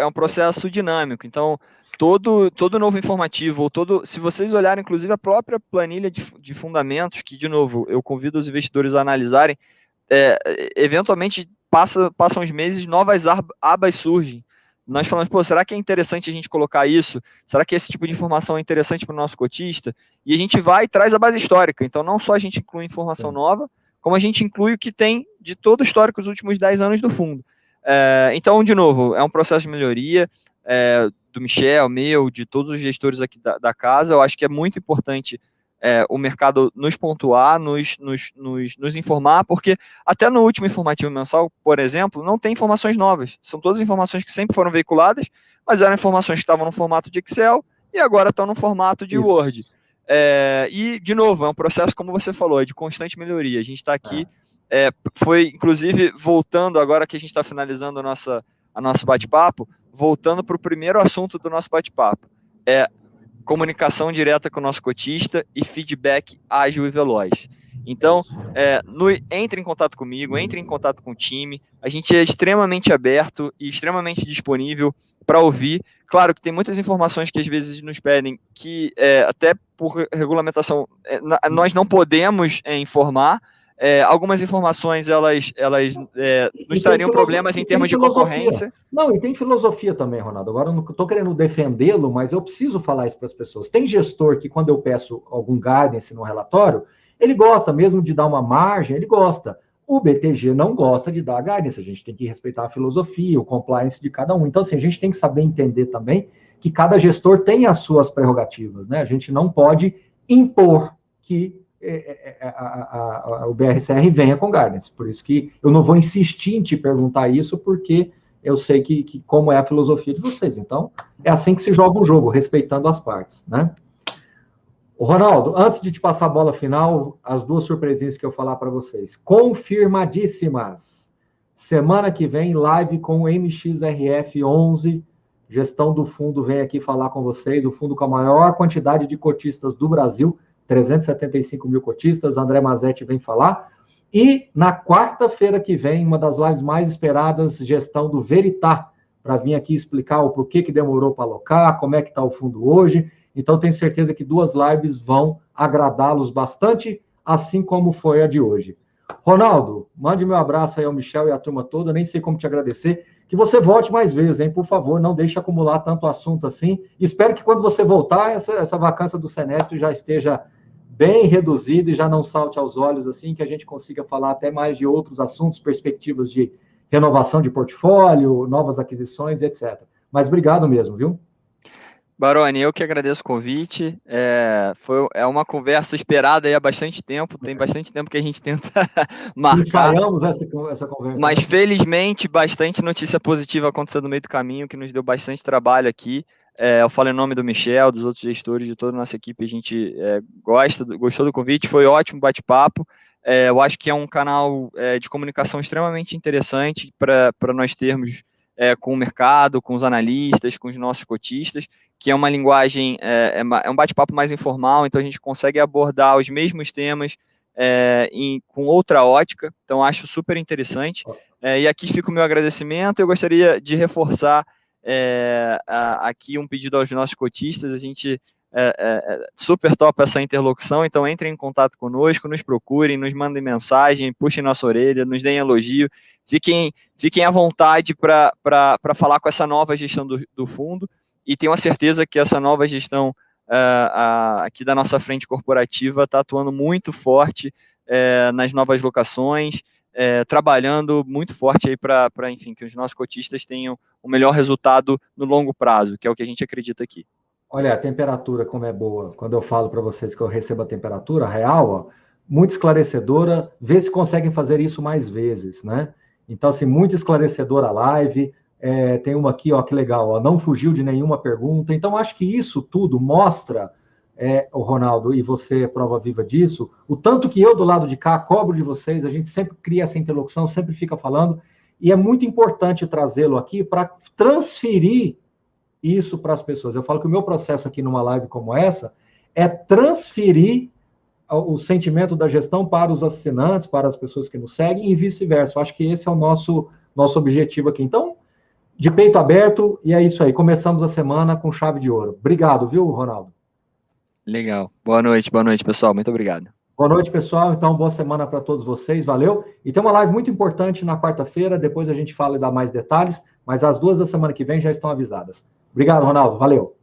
dinâmico. Então, todo novo informativo, se vocês olharem, inclusive, a própria planilha de fundamentos, que, de novo, eu convido os investidores a analisarem, eventualmente, passam os meses, novas abas surgem. Nós falamos, será que é interessante a gente colocar isso? Será que esse tipo de informação é interessante para o nosso cotista? E a gente vai e traz a base histórica. Então, não só a gente inclui informação nova, como a gente inclui o que tem de todo o histórico dos últimos 10 anos do fundo. Então, de novo, é um processo de melhoria do Michel, meu, de todos os gestores aqui da casa. Eu acho que é muito importante o mercado nos pontuar, nos informar, porque até no último informativo mensal, por exemplo, não tem informações novas. São todas informações que sempre foram veiculadas, mas eram informações que estavam no formato de Excel e agora estão no formato de Word. E, de novo, é um processo, como você falou, de constante melhoria. A gente está aqui, foi, inclusive, voltando, agora que a gente está finalizando a nosso bate-papo, voltando para o primeiro assunto do nosso bate-papo. Comunicação direta com o nosso cotista e feedback ágil e veloz. Então, entre em contato comigo, entre em contato com o time. A gente é extremamente aberto e extremamente disponível para ouvir. Claro que tem muitas informações que às vezes nos pedem que, até por regulamentação, nós não podemos informar. Algumas informações, elas nos trariam problemas em termos de concorrência. Não, e tem filosofia também, Ronaldo. Agora, eu não estou querendo defendê-lo, mas eu preciso falar isso para as pessoas. Tem gestor que, quando eu peço algum guidance no relatório, ele gosta mesmo de dar uma margem, ele gosta. O BTG não gosta de dar guidance, a gente tem que respeitar a filosofia, o compliance de cada um. Então, assim, a gente tem que saber entender também que cada gestor tem as suas prerrogativas, né? A gente não pode impor que o BRCR venha com guidance. Por isso que eu não vou insistir em te perguntar isso, porque eu sei que como é a filosofia de vocês. Então, é assim que se joga um jogo, respeitando as partes, né? O Ronaldo, antes de te passar a bola final, as duas surpresinhas que eu falar para vocês. Confirmadíssimas. Semana que vem, live com o MXRF 11. Gestão do fundo vem aqui falar com vocês. O fundo com a maior quantidade de cotistas do Brasil, 375 mil cotistas. André Mazetti vem falar. E na quarta-feira que vem, uma das lives mais esperadas, gestão do Veritá, para vir aqui explicar o porquê que demorou para alocar, como é que está o fundo hoje. Então, tenho certeza que duas lives vão agradá-los bastante, assim como foi a de hoje. Ronaldo, mande meu abraço aí ao Michel e à turma toda, nem sei como te agradecer. Que você volte mais vezes, hein? Por favor, não deixe acumular tanto assunto assim. Espero que quando você voltar, essa vacância do Senestro já esteja bem reduzido e já não salte aos olhos, assim, que a gente consiga falar até mais de outros assuntos, perspectivas de renovação de portfólio, novas aquisições, etc. Mas obrigado mesmo, viu? Baroni, eu que agradeço o convite. É uma conversa esperada aí há bastante tempo. Tem bastante tempo que a gente tenta marcar. Ensaiamos essa conversa. Mas, né? Felizmente, bastante notícia positiva aconteceu no meio do caminho, que nos deu bastante trabalho aqui. Eu falo em nome do Michel, dos outros gestores, de toda a nossa equipe. A gente gostou do convite, foi ótimo bate-papo. Eu acho que é um canal de comunicação extremamente interessante para nós termos com o mercado, com os analistas, com os nossos cotistas, que é uma linguagem, é um bate-papo mais informal, então a gente consegue abordar os mesmos temas com outra ótica, então acho super interessante. E aqui fica o meu agradecimento. Eu gostaria de reforçar aqui um pedido aos nossos cotistas. A gente super topa essa interlocução, então entrem em contato conosco, nos procurem, nos mandem mensagem, puxem nossa orelha, nos deem elogio, fiquem à vontade para falar com essa nova gestão do fundo, e tenho a certeza que essa nova gestão aqui da nossa frente corporativa está atuando muito forte nas novas locações, trabalhando muito forte aí para, enfim, que os nossos cotistas tenham o melhor resultado no longo prazo, que é o que a gente acredita aqui. Olha, a temperatura como é boa. Quando eu falo para vocês que eu recebo a temperatura real, ó, muito esclarecedora. Vê se conseguem fazer isso mais vezes, né? Então, assim, muito esclarecedora a live. Tem uma aqui, ó, que legal, ó, não fugiu de nenhuma pergunta. Então, acho que isso tudo mostra, o Ronaldo, e você é prova viva disso, o tanto que eu, do lado de cá, cobro de vocês, a gente sempre cria essa interlocução, sempre fica falando, e é muito importante trazê-lo aqui para transferir isso para as pessoas. Eu falo que o meu processo aqui numa live como essa é transferir o sentimento da gestão para os assinantes, para as pessoas que nos seguem e vice-versa. Eu acho que esse é o nosso objetivo aqui. Então, de peito aberto, e é isso aí. Começamos a semana com chave de ouro. Obrigado, viu, Ronaldo? Legal. Boa noite, pessoal. Muito obrigado. Boa noite, pessoal. Então, boa semana para todos vocês. Valeu. E tem uma live muito importante na quarta-feira. Depois a gente fala e dá mais detalhes, mas as 2 da semana que vem já estão avisadas. Obrigado, Ronaldo. Valeu.